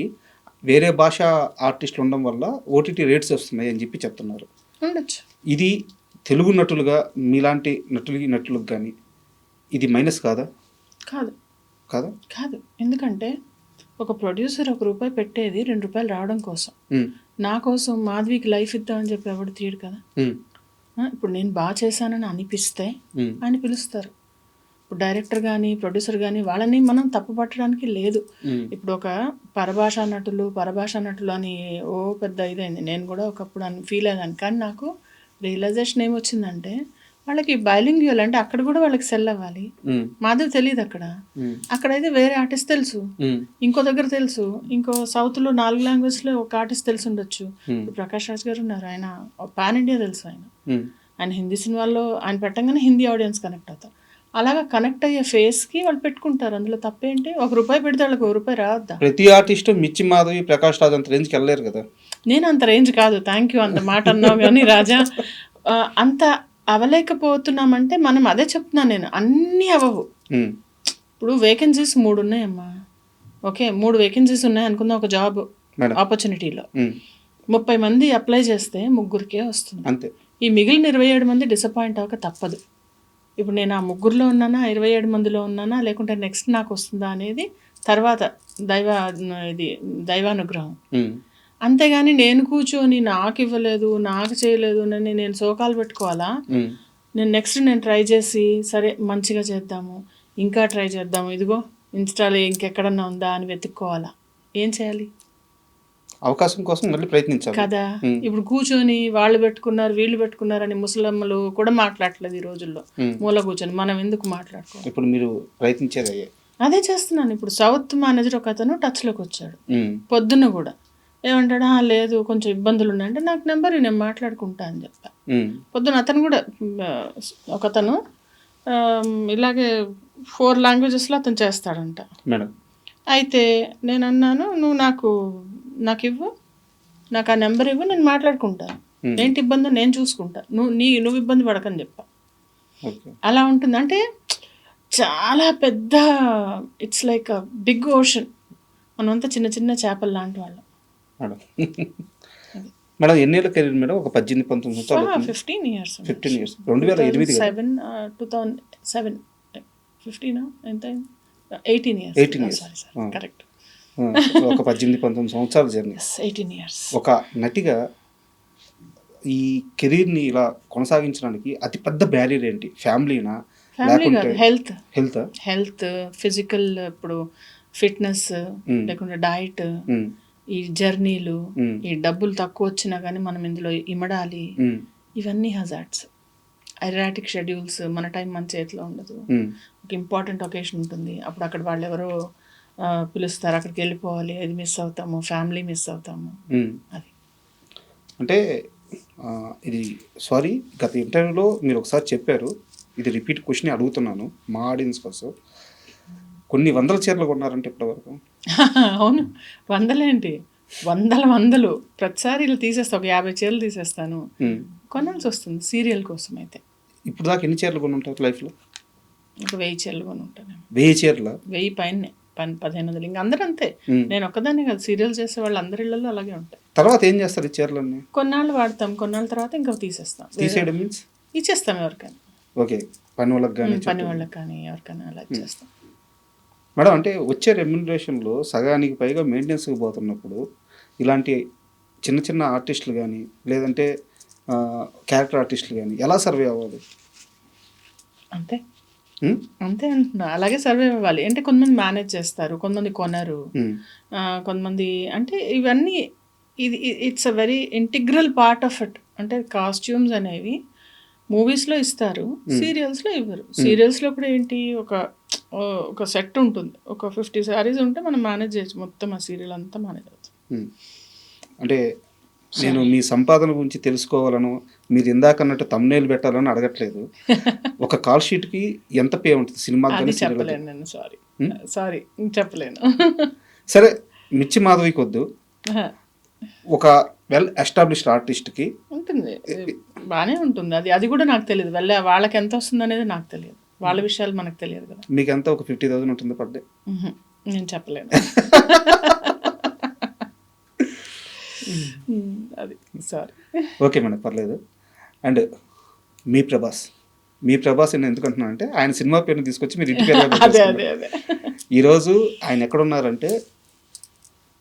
వేరే భాష ఆర్టిస్టులు ఉండడం వల్ల ఓటీటీ రేట్స్ వస్తున్నాయి అని చెప్పి చెప్తున్నారు. ఇది తెలుగు నటులుగా మీలాంటి నటులకు కానీ ఇది మైనస్ కాదా? కాదు కాదు. ఎందుకంటే ఒక ప్రొడ్యూసర్ ₹1 పెట్టేది ₹2 రావడం కోసం. నా కోసం మాధవికి లైఫ్ ఇద్దామని చెప్పి ఎవడు తీయడు కదా. ఇప్పుడు నేను బాగా చేశానని అనిపిస్తే ఆయన పిలుస్తారు. ఇప్పుడు డైరెక్టర్ కానీ ప్రొడ్యూసర్ కానీ వాళ్ళని మనం తప్పు పట్టడానికి లేదు. ఇప్పుడు ఒక పరభాషా నటులు అని పెద్ద ఇదైంది. నేను కూడా ఒకప్పుడు ఫీల్ అయ్యాను. కానీ నాకు రియలైజేషన్ ఏమొచ్చిందంటే వాళ్ళకి బైలింగ్యువల్ అంటే అక్కడ కూడా వాళ్ళకి సెల్ అవ్వాలి. మాధవ్ తెలియదు అక్కడైతే వేరే ఆర్టిస్ట్ తెలుసు, ఇంకో దగ్గర తెలుసు, ఇంకో సౌత్లో 4 లాంగ్వేజ్లో ఒక ఆర్టిస్ట్ తెలిసి ఉండొచ్చు. ప్రకాష్ రాజ్ గారు ఉన్నారు, ఆయన పాన్ ఇండియా తెలుసు. ఆయన హిందీ సినిమాల్లో ఆయన పెట్టంగానే హిందీ ఆడియన్స్ కనెక్ట్ అవుతారు. అలాగా కనెక్ట్ అయ్యే ఫేస్కి వాళ్ళు పెట్టుకుంటారు. అందులో తప్పేంటి? ₹1 పెడితే వాళ్ళకి ₹1 రావద్దా? ప్రతి ఆర్టిస్ట్ మిర్చి మాధవి, ప్రకాష్ రాజ్ అంత రేంజ్కి వెళ్ళలేరు కదా. నేను అంత రేంజ్ కాదు, థ్యాంక్ యూ అంత మాట అన్నావు కానీ రాజా. అంత అవలేకపోతున్నామంటే మనం అదే చెప్తున్నాను నేను, అన్నీ అవ్వవు. ఇప్పుడు వేకెన్సీస్ 3 ఉన్నాయమ్మా. ఓకే, 3 వేకెన్సీస్ ఉన్నాయి అనుకుందాం ఒక జాబ్ ఆపర్చునిటీలో. 30 మంది అప్లై చేస్తే 3కే వస్తుంది. అంతే. ఈ మిగిలిన 27 మంది డిసప్పాయింట్ అవ్వక తప్పదు. ఇప్పుడు నేను ఆ 3లో ఉన్నానా, 27 మందిలో ఉన్నానా, లేకుంటే నెక్స్ట్ నాకు వస్తుందా అనేది తర్వాత దైవానుగ్రహం. అంతేగాని నేను కూర్చొని నాకు ఇవ్వలేదు, నాకు చేయలేదు అని నేను శోకాలు పెట్టుకోవాలా? నేను నెక్స్ట్ ట్రై చేసి సరే మంచిగా చేద్దాము, ఇంకా ట్రై చేద్దాము, ఇదిగో ఇన్స్టాలో ఇంకెక్కడన్నా ఉందా అని వెతుక్కోవాలా? ఏం చేయాలి? అవకాశం కోసం మళ్ళీ ప్రయత్నించాలి కదా. ఇప్పుడు కూర్చొని వాళ్ళు పెట్టుకున్నారు వీళ్ళు పెట్టుకున్నారని ముసలమ్మలు కూడా మాట్లాడలేదు ఈ రోజుల్లో. మూల కూర్చొని మనం ఎందుకు మాట్లాడుకో. ఇప్పుడు మీరు ప్రయత్నించేది అదే చేస్తున్నాను. ఇప్పుడు సౌత్ మేనేజర్ ఒక అతను టచ్లోకి వచ్చాడు పొద్దున్న కూడా. ఏమంటాడా, లేదు కొంచెం ఇబ్బందులు ఉన్నాయంటే నాకు నెంబర్ నేను మాట్లాడుకుంటా అని చెప్పా. పొద్దున అతను కూడా ఒకతను ఇలాగే 4 లాంగ్వేజెస్లో అతను చేస్తాడంట. అయితే నేను అన్నాను, నువ్వు నాకు ఇవ్వు, నాకు ఆ నెంబర్ ఇవ్వు, నేను మాట్లాడుకుంటాను. ఏంటి ఇబ్బంది నేను చూసుకుంటా, నువ్వు ఇబ్బంది పడకని చెప్పా. అలా ఉంటుంది. అంటే చాలా పెద్ద, it's like a big ocean. మనమంతా చిన్న చిన్న చేపలు లాంటి వాళ్ళం. మేడం ఎన్నేళ్ళ కెరీర్ మేడం? ఒక 18-19 సంవత్సరాలు. 15 years. 2008 2007 15 ఎంత 18 years. కరెక్ట్. ఒక 18-19 సంవత్సరాల జర్నీ. 18 years. ఒక నటిగా ఈ కెరీర్ని ఇలా కొనసాగించడానికి అతిపెద్ద బ్యారియర్ ఏంటి? ఫ్యామిలీనా, ఫ్యామిలీ కాదు, హెల్త్. Health physical. ఇప్పుడు ఫిట్నెస్ లేకుంటే డైట్, ఈ జర్నీలు, ఈ డబ్బులు తక్కువ వచ్చినా కానీ మనం ఇందులో ఇమడాలి, ఇవన్నీ హజార్డ్స్. ఎరాటిక్ షెడ్యూల్స్, మన టైం మన చేతిలో ఉండదు. ఒక ఇంపార్టెంట్ ఒకేషన్ ఉంటుంది, అప్పుడు అక్కడ వాళ్ళు ఎవరో పిలుస్తారు, అక్కడికి వెళ్ళిపోవాలి, అది మిస్ అవుతాము, ఫ్యామిలీ మిస్ అవుతాము. అది అంటే ఇది సారీ, గత ఇంటర్వ్యూలో మీరు ఒకసారి చెప్పారు, ఇది రిపీట్ క్వశ్చన్ అడుగుతున్నాను మా ఆడియన్స్ కోసం. కొన్ని వందల చీరలు కొన్నారంటే ఇప్పటివరకు? అవును, వందలేంటి, వందలు ప్రతిసారి ఇలా తీసేస్తా, ఒక 50 చీరలు తీసేస్తాను, కొనాల్సి వస్తుంది సీరియల్ కోసం. అయితే ఇప్పుడు దాకా ఎన్ని చీరలు కొని ఉంటారు లైఫ్లో? ఒక 1000 చీరలు కొని ఉంటాను. 1000 చీరల? 1000 పైనే, 1500. ఇంకా అందరూ అంతే, నేను ఒక్కదాన్ని కాదు, సీరియల్ చేసే వాళ్ళు అందరి ఇళ్ళలో అలాగే ఉంటాయి. తర్వాత ఏం చేస్తారు ఈ చీరలన్నీ? కొన్నాళ్ళు వాడతాం, కొన్నాళ్ళ తర్వాత ఇంకా తీసేస్తాం. తీసేయడం మీన్స్ ఇచ్చేస్తాం ఎవరికైనా. ఓకే, పని వాళ్ళకి కానీ పని వాళ్ళకి కానీ ఎవరికైనా అలా ఇచ్చేస్తాం. మేడం, అంటే వచ్చే రెమ్యునరేషన్లో సగానికి పైగా మెయింటెనెన్స్కి పోతున్నప్పుడు ఇలాంటి చిన్న చిన్న ఆర్టిస్టులు కానీ లేదంటే క్యారెక్టర్ ఆర్టిస్టులు కానీ ఎలా సర్వే అవ్వాలి? అంతే అంతే అంటున్నా, అలాగే సర్వే అవ్వాలి. అంటే కొంతమంది మేనేజ్ చేస్తారు, కొంతమంది కొనరు, కొంతమంది అంటే ఇవన్నీ ఇది it's a very integral part of it. అంటే కాస్ట్యూమ్స్ అనేవి మూవీస్లో ఇస్తారు, సీరియల్స్లో ఇవ్వరు. సీరియల్స్లో కూడా ఏంటి, ఒక సెట్ ఉంటుంది, ఒక 50 సారీస్ ఉంటే మనం మేనేజ్ చేయొచ్చు, మొత్తం ఆ సీరియల్ అంతా మేనేజ్ అవుతుంది. అంటే నేను మీ సంపాదన గురించి తెలుసుకోవాలను, మీరు ఇందాక అన్నట్టు తమ్నేల్ పెట్టాలని అడగట్లేదు. ఒక కాల్ షీట్కి ఎంత పే ఉంటుంది సినిమాకి? అది చెప్పలేను నేను, సారీ చెప్పలేను. సరే, మిర్చి మాధవికి వద్దు, ఒక వెల్ ఎస్టాబ్లిష్డ్ ఆర్టిస్ట్కి ఉంటుంది, బాగానే ఉంటుంది. అది కూడా నాకు తెలియదు, వాళ్ళకి ఎంత వస్తుంది అనేది నాకు తెలియదు, వాళ్ళ విషయాలు మనకు తెలియదు కదా. మీకు ఎంత ఒక 50,000 ఉంటుంది పర్ డే? నేను చెప్పలేను. అది సారీ. ఓకే మేడం, పర్లేదు. అండ్ మీ ప్రభాస్ నేను ఎందుకు అంటున్నాను అంటే, ఆయన సినిమా పేరుని తీసుకొచ్చి మీరు ఇంటి పేరు. ఈరోజు ఆయన ఎక్కడున్నారంటే,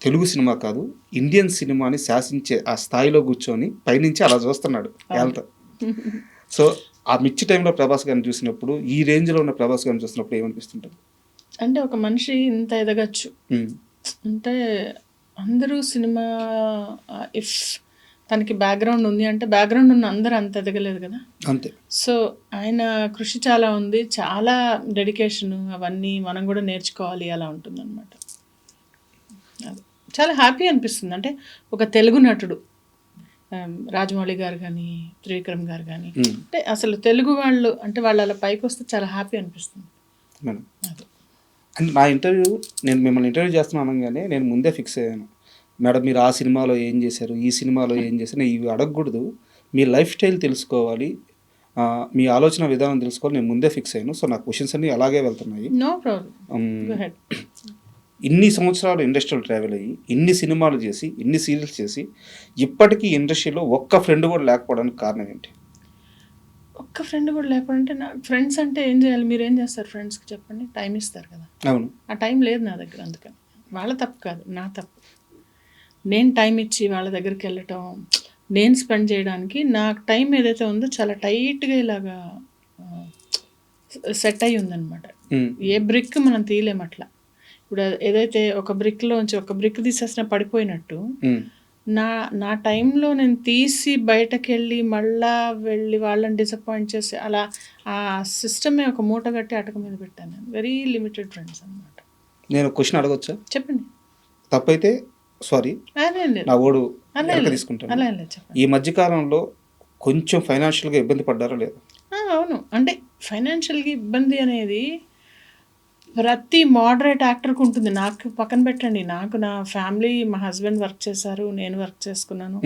తెలుగు సినిమా కాదు ఇండియన్ సినిమాని శాసించే ఆ స్థాయిలో కూర్చొని పైనుంచి అలా చూస్తున్నాడు వాళ్ళతో. సో ఆ మిర్చి టైంలో ప్రభాస్ గారిని చూసినప్పుడు, ఈ రేంజ్లో ఉన్న ప్రభాస్ గారిని చూసినప్పుడు ఏమనిపిస్తుంటుంది? అంటే ఒక మనిషి ఇంత ఎదగచ్చు అంటే, అందరూ సినిమా ఇఫ్ తనకి బ్యాక్గ్రౌండ్ ఉంది అంటే, బ్యాక్గ్రౌండ్ ఉన్న అందరూ అంత ఎదగలేదు కదా. అంతే. సో ఆయన కృషి చాలా ఉంది, చాలా డెడికేషన్, అవన్నీ మనం కూడా నేర్చుకోవాలి, అలా ఉంటుంది అనమాట. అది చాలా హ్యాపీ అనిపిస్తుంది. అంటే ఒక తెలుగు నటుడు, రాజమౌళి గారు కానీ త్రివిక్రమ్ గారు కానీ, అంటే అసలు తెలుగు వాళ్ళు అంటే వాళ్ళు అలా పైకి వస్తే చాలా హ్యాపీ అనిపిస్తుంది మేడం. అంటే నా ఇంటర్వ్యూ, నేను మిమ్మల్ని ఇంటర్వ్యూ చేస్తున్నాను అనగానే నేను ముందే ఫిక్స్ అయ్యాను, మేడం మీరు ఆ సినిమాలో ఏం చేశారు, ఈ సినిమాలో ఏం చేశారు, ఇవి అడగకూడదు, మీ లైఫ్ స్టైల్ తెలుసుకోవాలి, మీ ఆలోచన విధానం తెలుసుకోవాలి, నేను ముందే ఫిక్స్ అయ్యాను. సో నా క్వశ్చన్స్ అన్నీ అలాగే వెళ్తున్నాయి. No problem. ఇన్ని సంవత్సరాలు ఇండస్ట్రీలో ట్రావెల్ అయ్యి, ఇన్ని సినిమాలు చేసి, ఇన్ని సీరియల్స్ చేసి, ఇప్పటికీ ఇండస్ట్రీలో ఒక్క ఫ్రెండ్ కూడా లేకపోవడానికి కారణం ఏంటి? ఒక్క ఫ్రెండ్ కూడా లేకపోతే, నా ఫ్రెండ్స్ అంటే ఏం చేయాలి, మీరు ఏం చేస్తారు ఫ్రెండ్స్కి చెప్పండి? టైం ఇస్తారు కదా. అవును, ఆ టైం లేదు నా దగ్గర, అందుకని. వాళ్ళ తప్పు కాదు, నా తప్పు. నేను టైం ఇచ్చి వాళ్ళ దగ్గరికి వెళ్ళటం, నేను స్పెండ్ చేయడానికి నాకు టైం ఏదైతే ఉందో చాలా టైట్గా ఇలాగా సెట్ అయ్యి ఉందన్నమాట. ఏ బ్రిక్ మనం తీయలేం అట్లా. ఇప్పుడు ఏదైతే ఒక బ్రిక్లోంచి ఒక బ్రిక్ తీసేసిన పడిపోయినట్టు, నా టైంలో నేను తీసి బయటకు మళ్ళా వెళ్ళి వాళ్ళని డిసప్పాయింట్ చేసి, అలా ఆ సిస్టమే ఒక మూట కట్టి అటక మీద పెట్టాను. నేను వెరీ లిమిటెడ్ ఫ్రెండ్స్ అనమాట. నేను క్వశ్చన్ అడగొచ్చా? చెప్పండి. తప్పైతే సారీ, నా ఓడు తీసుకుంటాను. ఈ మధ్యకాలంలో కొంచెం ఫైనాన్షియల్గా ఇబ్బంది పడ్డారా లేదా? అవును, అంటే ఫైనాన్షియల్గా ఇబ్బంది అనేది ప్రతి మోడరేట్ యాక్టర్కి ఉంటుంది. నాకు పక్కన పెట్టండి, నాకు నా ఫ్యామిలీ, మా హస్బెండ్ వర్క్ చేశారు, నేను వర్క్ చేసుకున్నాను,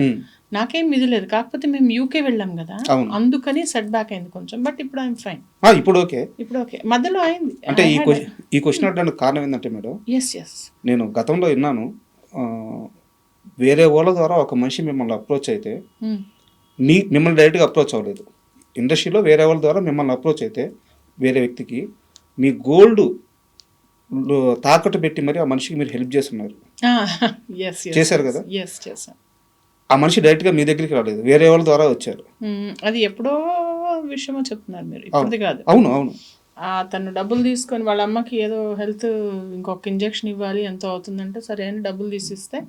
నాకేం ఇది లేదు. కాకపోతే మేము యూకే వెళ్ళాం కదా, అందుకని సెట్ బ్యాక్ అయింది కొంచెం. బట్ ఇప్పుడు ఐఎమ్ ఫైన్. ఇప్పుడు ఓకే. మధ్యలో అయింది. అంటే ఈ క్వశ్చన్ అడగడానికి కారణం ఏంటంటే మేడం, నేను గతంలో విన్నాను, వేరే వాళ్ళ ద్వారా ఒక మనిషి మిమ్మల్ని అప్రోచ్ అయితే, మిమ్మల్ని డైరెక్ట్గా అప్రోచ్ అవ్వలేదు, ఇండస్ట్రీలో వేరే వాళ్ళ ద్వారా మిమ్మల్ని అప్రోచ్ అయితే, వేరే వ్యక్తికి మీ గోల్డ్ తాకట్టు పెట్టి మరి ఆ మనిషికి మీరు హెల్ప్ చేస్తున్నారు, చేశారు కదా. ఆ మనిషి డైరెక్ట్గా మీ దగ్గరికి రాలేదు, వేరే వాళ్ళ ద్వారా వచ్చారు. అది ఎప్పుడో విషయమో చెప్తున్నారు మీరు, ఇప్పుడు కాదు. అవును. తను డబ్బులు తీసుకొని వాళ్ళ అమ్మకి ఏదో హెల్త్ ఇంకొక ఇంజెక్షన్ ఇవ్వాలి ఎంతో అవుతుందంటే సరే అని డబ్బులు తీసిస్తే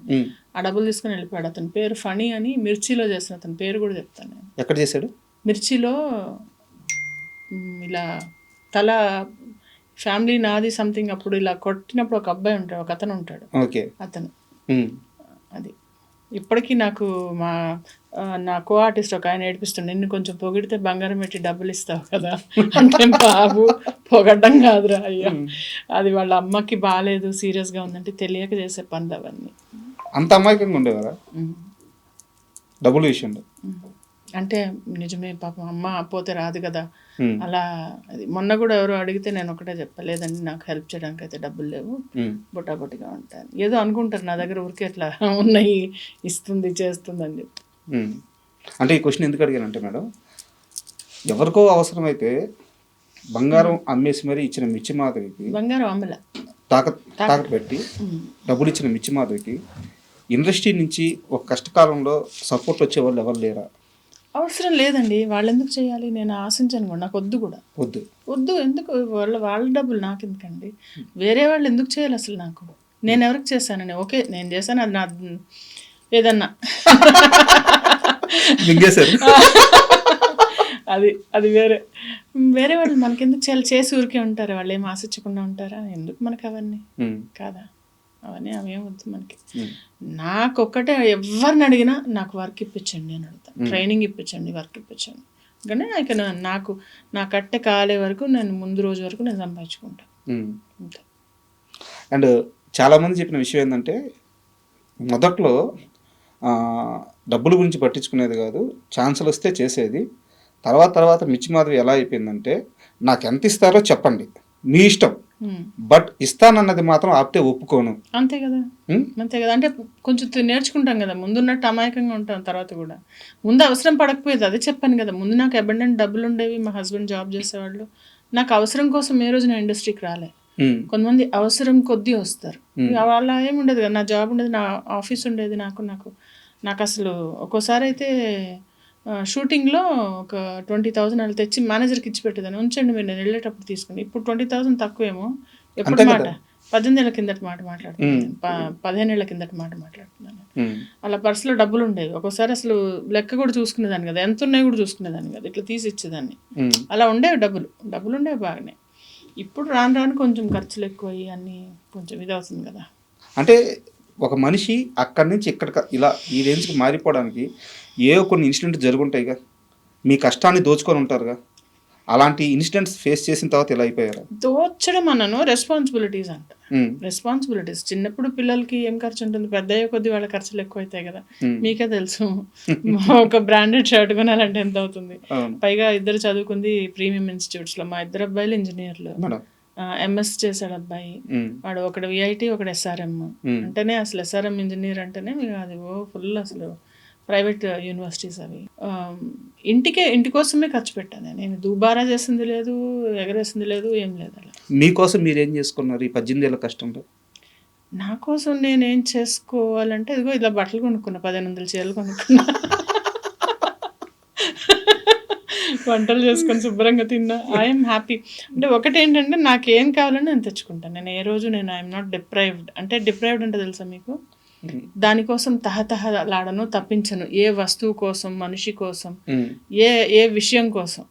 ఆ డబ్బులు తీసుకొని వెళ్ళిపోయాడు. అతని పేరు ఫణి అని, మిర్చిలో చేసిన అతని పేరు కూడా చెప్తాను నేను. ఎక్కడ చేశాడు? మిర్చిలో ఇలా తల ఫ్యామిలీ నాది సంథింగ్ అప్పుడు ఇలా కొట్టినప్పుడు ఒక అబ్బాయి ఉంటాడు, ఒక అతను ఉంటాడు, ఓకే అతను. అది ఇప్పటికీ నాకు నా కో ఆర్టిస్ట్ ఒక ఆయన ఏడిపిస్తుండే, నిన్ను కొంచెం పొగిడితే బంగారం పెట్టి డబ్బులు ఇస్తావు కదా అంటే, బాబు పొగడ్డం కాదురా అయ్యా, అది వాళ్ళ అమ్మకి బాగాలేదు సీరియస్గా ఉందంటే తెలియక చేసే పనులు అవన్నీ. అంత అమాయకంగా ఉండేవారా డబ్బులు విషయంలో? అంటే నిజమే, పాపం అమ్మ పోతే రాదు కదా అలా. అది మొన్న కూడా ఎవరో అడిగితే నేను ఒకటే చెప్పలేదండి, నాకు హెల్ప్ చేయడానికి అయితే డబ్బులు లేవు, బొటాబొటిగా ఉంటాను. ఏదో అనుకుంటారు నా దగ్గర ఊరికే అట్లా ఉన్నాయి, ఇస్తుంది చేస్తుంది అని చెప్పి. అంటే ఈ క్వశ్చన్ ఎందుకు అడిగానంటే మేడం, ఎవరికో అవసరమైతే బంగారం అమ్మేసి మరీ ఇచ్చిన మిర్చి మాధవికి, బంగారం అమ్మల తాకట్టు పెట్టి డబ్బులు ఇచ్చిన మిర్చి మాధవికి ఇండస్ట్రీ నుంచి ఒక కష్టకాలంలో సపోర్ట్ వచ్చేవాళ్ళు ఎవరు లేరా? అవసరం లేదండి, వాళ్ళు ఎందుకు చేయాలి, నేను ఆశించను కూడా, నాకు వద్దు కూడా, వద్దు. ఎందుకు వాళ్ళ డబ్బులు నాకు ఎందుకండి, వేరే వాళ్ళు ఎందుకు చేయాలి అసలు నాకు? నేను ఎవరికి చేశానని, ఓకే నేను చేశాను, అది నా ఏదన్నా అది వేరే వాళ్ళు మనకెందుకు చేయాలి? చేసి ఊరికే ఉంటారు, వాళ్ళు ఏం ఆశించకుండా ఉంటారా? ఎందుకు మనకు అవన్నీ కాదా? అవన్నీ అవేం వద్దు మనకి. నాకు ఒక్కటే, ఎవరిని అడిగినా నాకు వర్క్ ఇప్పించండి అని అడుగుతాను, ట్రైనింగ్ ఇప్పించండి, వర్క్ ఇప్పించండి. కానీ నాకు కట్టే కాలే వరకు నేను ముందు రోజు వరకు నేను సంపాదించుకుంటాను. అండ్ చాలామంది చెప్పిన విషయం ఏంటంటే, మొదట్లో డబ్బుల గురించి పట్టించుకునేది కాదు, ఛాన్సులు వస్తే చేసేది. తర్వాత మిర్చి మాధవి ఎలా అయిపోయిందంటే, నాకు ఎంత ఇస్తారో చెప్పండి, మీ ఇష్టం, బట్ ఇస్తానన్నది మాత్రం ఆపితే ఒప్పుకోను. అంతే కదా. అంటే కొంచెం నేర్చుకుంటాం కదా, ముందున్నట్టు అమాయకంగా ఉంటాం. తర్వాత కూడా ముందు అవసరం పడకపోయేది, అదే చెప్పాను కదా, ముందు నాకు అబండెంట్ డబ్బులు ఉండేవి, మా హస్బెండ్ జాబ్ చేసేవాళ్ళు. నాకు అవసరం కోసం ఏ రోజు నేను ఇండస్ట్రీకి రాలే. కొంతమంది అవసరం కొద్దీ వస్తారు, వాళ్ళ ఏముండదు కదా, నా జాబ్ ఉండేది, నా ఆఫీస్ ఉండేది, నాకు అసలు ఒక్కోసారి అయితే షూటింగ్లో ఒక 20,000 అలా తెచ్చి మేనేజర్కి ఇచ్చి పెట్టేదాన్ని, ఉంచండి మీరు నేను వెళ్ళేటప్పుడు తీసుకుని. ఇప్పుడు 20,000 తక్కువేమో. ఎప్పుడు మాట 18 ఏళ్ళ కిందటి మాట మాట్లాడుతున్నాను, 15 ఏళ్ళ కిందటి మాట మాట్లాడుతున్నాను. అలా పర్సులో డబ్బులు ఉండేవి, ఒక్కోసారి అసలు లెక్క కూడా చూసుకునేదాన్ని కదా, ఎంత ఉన్నాయి కూడా చూసుకునేదాన్ని కదా, ఇట్లా తీసి ఇచ్చేదాన్ని. అలా ఉండేవి డబ్బులు ఉండేవి బాగానే. ఇప్పుడు రాను కొంచెం ఖర్చులు ఎక్కువ అన్నీ కొంచెం ఇది అవుతుంది కదా. అంటే ఒక మనిషి అక్కడి నుంచి ఇక్కడ ఇలా ఈ రేంజ్కి మారిపోవడానికి ఏవో కొన్ని ఇన్సిడెంట్ జరుగుంటాయిగా, మీ కష్టాన్ని దోచుకొని ఉంటారుగా, అలాంటి ఇన్సిడెంట్స్ ఫేస్ చేసిన తర్వాత ఇలా అయిపోయారు? దోచడం అన్నాను, రెస్పాన్సిబిలిటీస్ అంట. రెస్పాన్సిబిలిటీస్ చిన్నప్పుడు పిల్లలకి ఏం ఖర్చు ఉంటుంది, పెద్ద అయ్యే కొద్ది వాళ్ళ ఖర్చులు ఎక్కువ అవుతాయి కదా, మీకే తెలుసు. ఒక బ్రాండెడ్ షర్ట్ కొనాలంటే ఎంత అవుతుంది, పైగా ఇద్దరు చదువుకుంది ప్రీమియం ఇన్స్టిట్యూట్స్లో, మా ఇద్దరు అబ్బాయిలు ఇంజనీర్లు, ఎంఎస్ చేశాడు అబ్బాయి, వాడు ఒకడు విఐటి ఒకడు ఎస్ఆర్ఎం. అంటేనే అసలు ఎస్ఆర్ఎం ఇంజనీర్ అంటేనే అది ఫుల్ అసలు ప్రైవేట్ యూనివర్సిటీస్ అవి. ఇంటి కోసమే ఖర్చు పెట్టాను నేను, దుబారా చేసింది లేదు, ఎగరేసింది లేదు, ఏం లేదు. అలా మీకోసం మీరేం చేసుకున్నారు ఈ 18 ఏళ్ళ కష్టంలో? నా కోసం నేనేం చేసుకోవాలంటే, ఇదిగో ఇలా బట్టలు కొనుక్కున్నా, 1500 చీరలు కొనుక్కున్నా, వంటలు చేసుకొని శుభ్రంగా తిన్నా, ఐఎమ్ హ్యాపీ. అంటే ఒకటేంటంటే, నాకేం కావాలని నేను తెచ్చుకుంటాను. నేను ఏ రోజు ఐఎమ్ నాట్ డిప్రైవ్డ్. అంటే డిప్రైవ్డ్ అంటే తెలుసా మీకు, దానికోసం తహతహలాడను, తప్పించను. ఏ వస్తువు కోసం, మనిషి కోసం, ఏ విషయం కోసం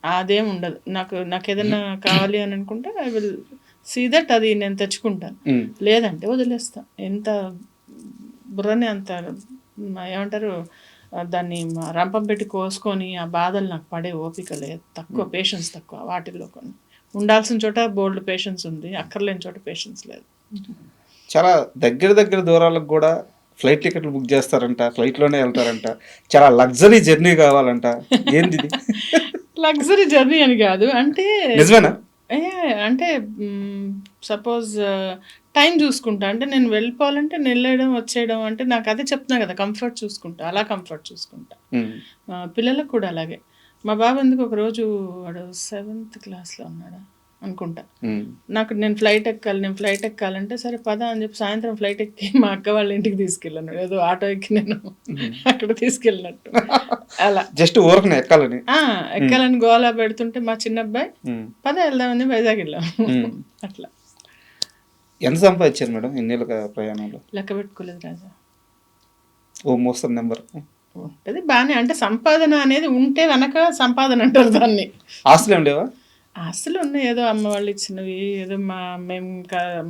అదేం ఉండదు. నాకు ఏదైనా కావాలి అని అనుకుంటే ఐ విల్ సీ దట్, అది నేను తెచ్చుకుంటాను. లేదంటే వదిలేస్తా. ఎంత బుర్రని అంత ఏమంటారు దాన్ని రంపం పెట్టి కోసుకొని ఆ బాధలు నాకు పడే ఓపిక లేదు, తక్కువ పేషెన్స్ తక్కువ. వాటిల్లో కొన్ని ఉండాల్సిన చోట బోల్డ్ పేషెన్స్ ఉంది, అక్కర్లేని చోట పేషెన్స్ లేదు. చాలా దగ్గర దూరాలకు కూడా ఫ్లైట్ టికెట్లు బుక్ చేస్తారంట, ఫ్లైట్లోనే వెళ్తారంట, చాలా లగ్జరీ జర్నీ కావాలంట. ఏంది లగ్జరీ జర్నీ అని కాదు, అంటే నిజమేనా? అంటే సపోజ్ టైం చూసుకుంటా, అంటే నేను వెళ్ళిపోవాలంటే వెళ్ళడం వచ్చేయడం, అంటే నాకు అదే చెప్తున్నా కదా, కంఫర్ట్ చూసుకుంటా, అలా కంఫర్ట్ చూసుకుంటా. పిల్లలకు కూడా అలాగే. మా బాబు ఎందుకు ఒకరోజు వాడు 7th క్లాస్లో ఉన్నాడా, అనుకుంటా. ఉమ్. నేను ఫ్లైట్ ఎక్కాలంటే సరే పద అని చెప్పి సాయంత్రం ఫ్లైట్ ఎక్కి మా అక్క వాళ్ళ ఇంటికి తీసుకెళ్ళాను. ఏదో ఆటో ఎక్కి నేను అక్కడ తీసుకెళ్ళినట్టు అలా జస్ట్ ఊరకనే ఎక్కాలని. ఎక్కాలని గోలా పెడుతుంటే మా చిన్న అబ్బాయి ఉమ్. పద వెళ్దామని వైజాగ్ వెళ్ళాము. ఉమ్. అట్లా ఎంత సంపాదించారు మేడం ఎన్నేళ్ళ ప్రయాణంలో? లెక్క పెట్టుకోలేదు రాజా. ఓ మోస్తరు నెంబర్ ఉంటుంది బాగానే, అంటే సంపాదన అనేది ఉంటే వెనక సంపాదన అంటారు దాన్ని. ఆస్తులు ఏం లేవా? ఆస్తులు ఉన్నాయి, ఏదో అమ్మ వాళ్ళు ఇచ్చినవి, ఏదో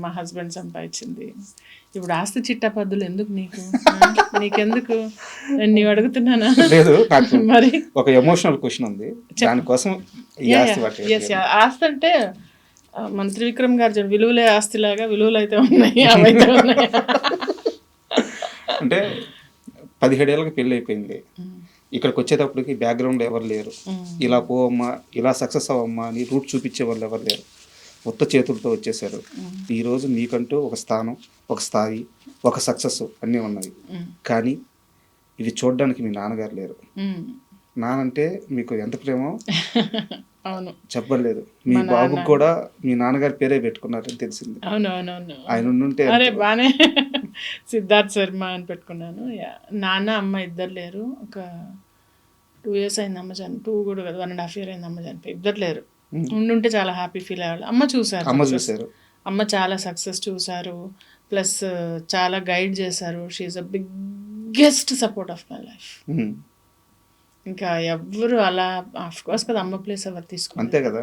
మా హస్బెండ్ సంపాదించింది. ఇప్పుడు ఆస్తి చిట్టా పద్దులు ఎందుకు నీకు? నీకెందుకు? నేను నీవు అడుగుతున్నానా? లేదు, నాకు మరి ఒక ఎమోషనల్ క్వశ్చన్ ఉంది దానికోసం. ఈ ఆస్తి వాటి ఆస్తి అంటే మన త్రివిక్రమ్ గారు విలువలే ఆస్తిలాగా విలువలు అయితే ఉన్నాయి, అవైతే ఉన్నాయి. అంటే 17 ఏళ్ళకి పెళ్ళి అయిపోయింది, ఇక్కడికి వచ్చేటప్పటికి బ్యాక్గ్రౌండ్ ఎవరు లేరు, ఇలా పోవమ్మా ఇలా సక్సెస్ అవ్వమ్మా అని రూట్ చూపించే వాళ్ళు ఎవరు లేరు, కొత్త చేతులతో వచ్చేసారు. ఈరోజు మీకంటూ ఒక స్థానం, ఒక స్థాయి, ఒక సక్సెస్ అన్నీ ఉన్నాయి. కానీ ఇవి చూడడానికి మీ నాన్నగారు లేరు. నానంటే మీకు ఎంత ప్రేమో అవును చెప్పలేదు. మీ బాబుకి కూడా మీ నాన్నగారి పేరే పెట్టుకున్నారని తెలిసింది. అవునవునవును. ఆయన ఉంటే అరే బానే సిద్ధార్థ్ శర్మ అని పెట్టుకున్నాను. నాన్న అమ్మ ఇద్దరు లేరు. ఒక 2 years అయింది అమ్మ చనిపోయి. 2 కూడా కదా, 1.5 year అయింది అమ్మ చనిపోయి. ఇద్దరు లేరు. ఉండుంటే చాలా హ్యాపీ ఫీల్ అయ్యేవాళ్ళు. అమ్మ చూసారు. అమ్మ చాలా సక్సెస్ చూసారు, ప్లస్ చాలా గైడ్ చేశారు. She's a biggest support of my life. ఇంకా ఎవ్వరు అలా ఆఫ్ కోర్స్ కదా, అమ్మ ప్లేస్ ఎవరు తీసుకుంటారు, అంతే కదా.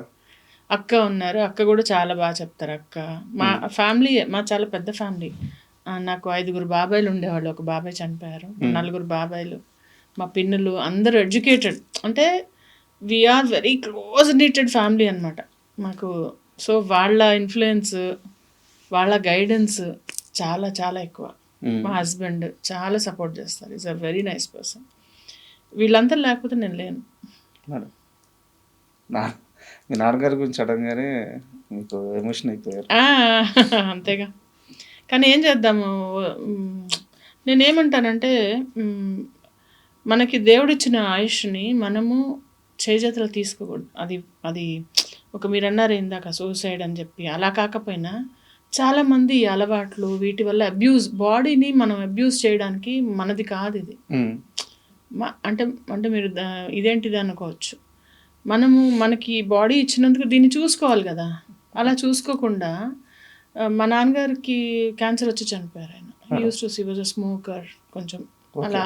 అక్క ఉన్నారు, అక్క కూడా చాలా బాగా చెప్తారు. అక్క మా ఫ్యామిలీ, మా చాలా పెద్ద ఫ్యామిలీ. నాకు 5 బాబాయిలు ఉండేవాళ్ళు, ఒక బాబాయ్ చనిపోయారు. 4 బాబాయిలు, మా పిన్నులు అందరూ ఎడ్యుకేటెడ్. అంటే we're very close knitted family అనమాట మాకు. సో వాళ్ళ ఇన్ఫ్లుయెన్స్, వాళ్ళ గైడెన్స్ చాలా చాలా ఎక్కువ. మా హస్బెండ్ చాలా సపోర్ట్ చేస్తారు, is a very nice person. వీళ్ళంతా లేకపోతే నేను లేను. మీ నాన్నగారి గురించి అడగగానే మీకు ఎమోషన్ అయిపోయారు. అంతేగా. కానీ ఏం చేద్దాము, నేనేమంటానంటే మనకి దేవుడిచ్చిన ఆయుష్ని మనము చేజేతలు తీసుకోకూడదు. అది ఒక మీరు అన్నారు ఇందాక సూసైడ్ అని చెప్పి, అలా కాకపోయినా చాలామంది అలవాట్లు వీటి వల్ల బాడీని మనం అబ్యూజ్ చేయడానికి మనది కాదు ఇది. అంటే మీరు ఇదేంటిది అనుకోవచ్చు. మనకి బాడీ ఇచ్చినందుకు దీన్ని చూసుకోవాలి కదా. అలా చూసుకోకుండా మా నాన్నగారికి క్యాన్సర్ వచ్చి చనిపోయారు ఆయన. He was a smoker. కొంచెం అలా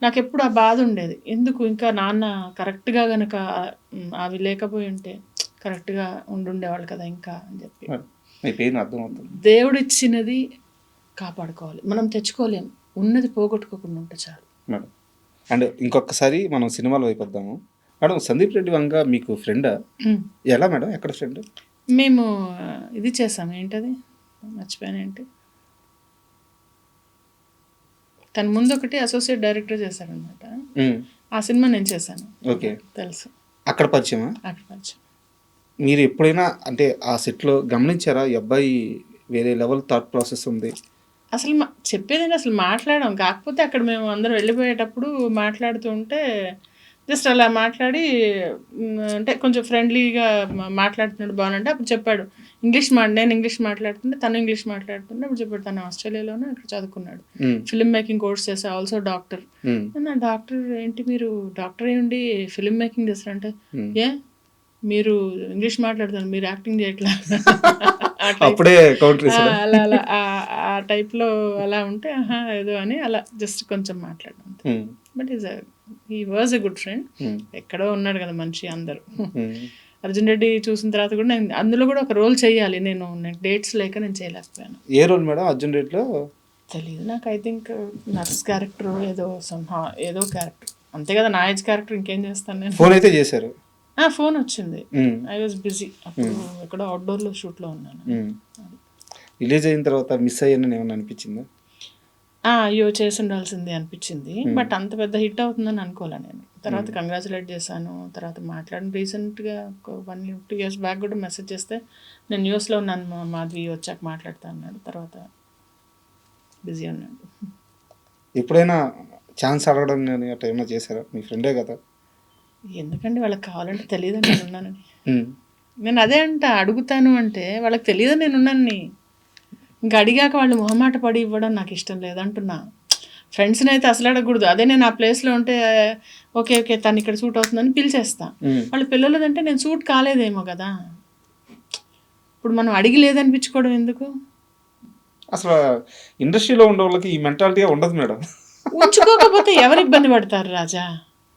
నాకు ఎప్పుడు ఆ బాధ ఉండేది. ఎందుకు ఇంకా నాన్న కరెక్ట్గా కనుక అవి లేకపోయి ఉంటే కరెక్ట్గా ఉండుండేవాళ్ళు కదా ఇంకా అని చెప్పి. దేవుడిచ్చినది కాపాడుకోవాలి, మనం తెచ్చుకోలేము. ఉన్నది పోగొట్టుకోకుండా ఉంటే చాలు. అండ్ ఇంకొకసారి మనం సినిమాలో వైపు వద్దాము మేడం. సందీప్ రెడ్డి వంగ మీకు ఫ్రెండ్ ఎలా మేడం? ఎక్కడ ఫ్రెండ్? మేము ఇది చేసాము, ఏంటది మర్చిపోయాను, ఏంటి తను ముందు ఒకటి అసోసియేట్ డైరెక్టర్ చేశారనమాట. ఆ సినిమా నేను చేశాను. ఓకే, తెలుసు. అక్కడ పరిచయమా? అక్కడ పరిచయం. మీరు ఎప్పుడైనా అంటే ఆ సెట్లో గమనించారా ఈ అబ్బాయి వేరే లెవెల్ థాట్ ప్రాసెస్ ఉంది? అసలు చెప్పేది అసలు మాట్లాడాం, కాకపోతే అక్కడ మేము అందరం వెళ్ళిపోయేటప్పుడు మాట్లాడుతూ ఉంటే జస్ట్ అలా మాట్లాడి, అంటే కొంచెం ఫ్రెండ్లీగా మాట్లాడుతున్నాడు బాగుంటే అప్పుడు చెప్పాడు నేను ఇంగ్లీష్ మాట్లాడుతుంటే తను ఇంగ్లీష్ మాట్లాడుతుంటే అప్పుడు చెప్పాడు తను ఆస్ట్రేలియాలోనే అక్కడ చదువుకున్నాడు, ఫిల్మ్ మేకింగ్ కోర్స్ చేసా, ఆల్సో డాక్టర్. డాక్టర్ ఏంటి మీరు డాక్టర్ ఏంటి ఫిల్మ్ మేకింగ్ చేస్తారంటే, ఏ మీరు ఇంగ్లీష్ మాట్లాడుతున్నారు మీరు యాక్టింగ్ చేయట్లా అప్పుడే అలా అలా ఆ టైప్లో అలా ఉంటే ఏదో అని అలా జస్ట్ కొంచెం మాట్లాడడం. But he was a good friend. ఎక్కడో ఉన్నాడు కదా మనిషి. అందరూ అర్జున్ రెడ్డి చూసిన తర్వాత కూడా నేను అందులో కూడా ఒక రోల్ చేయాలి, నేను డేట్స్ లేక నేను చేయలేకపోయాను. ఏ రోల్ మేడం అర్జున్ రెడ్డిలో? తెలియదు నాకు. ఐ థింక్ నర్స్ క్యారెక్టర్ ఏదో క్యారెక్టర్ అంతే కదా, నా ఏజ్ క్యారెక్టర్. ఇంకేం చేస్తాను నేను. ఫోన్ అయితే చేశారు? ఫోన్ వచ్చింది, ఐ వాజ్ బిజీ. అప్పుడు ఎక్కడో అవుట్డోర్లో షూట్లో ఉన్నాను. రిలీజ్ అయిన తర్వాత మిస్ అయ్యానని ఏమన్నా అనిపించిందా? అయ్యో చేసి ఉండాల్సింది అనిపించింది. బట్ అంత పెద్ద హిట్ అవుతుందని అనుకోలే నేను. తర్వాత కంగ్రాచులేట్ చేశాను, తర్వాత మాట్లాడిన. రీసెంట్గా ఒక 1-2 years బ్యాక్ కూడా మెసేజ్ చేస్తే నేను న్యూస్లో ఉన్నాను మాధవి వచ్చాక మాట్లాడుతా అన్నాడు. తర్వాత బిజీ ఉన్నాడు. ఎప్పుడైనా ఛాన్స్ అడగడం కానీ అట్లా ఏమైనా చేశారా? మీ ఫ్రెండే కదా. ఎందుకండి వాళ్ళకి కావాలంటే తెలియదు నేను ఉన్నానని. నేను అదే అడుగుతాను అంటే వాళ్ళకి తెలియదు నేను ఉన్నాను. ఇంకా అడిగాక వాళ్ళు మొహమాట పడి ఇవ్వడం నాకు ఇష్టం లేదంటున్నా. ఫ్రెండ్స్ని అయితే అసలు అడగకూడదు. అదే నేను ఆ ప్లేస్లో ఉంటే ఓకే ఓకే తను ఇక్కడ సూట్ అవుతుందని పిలిచేస్తా. వాళ్ళ పిల్లలదంటే నేను సూట్ కాలేదేమో కదా, ఇప్పుడు మనం అడిగి లేదనిపించుకోవడం ఎందుకు? అసలు ఇండస్ట్రీలో ఉండే వాళ్ళకి ఈ మెంటాలిటీ ఉండదు మేడం. ఉంచుకోకపోతే ఎవరు ఇబ్బంది పడతారు రాజా?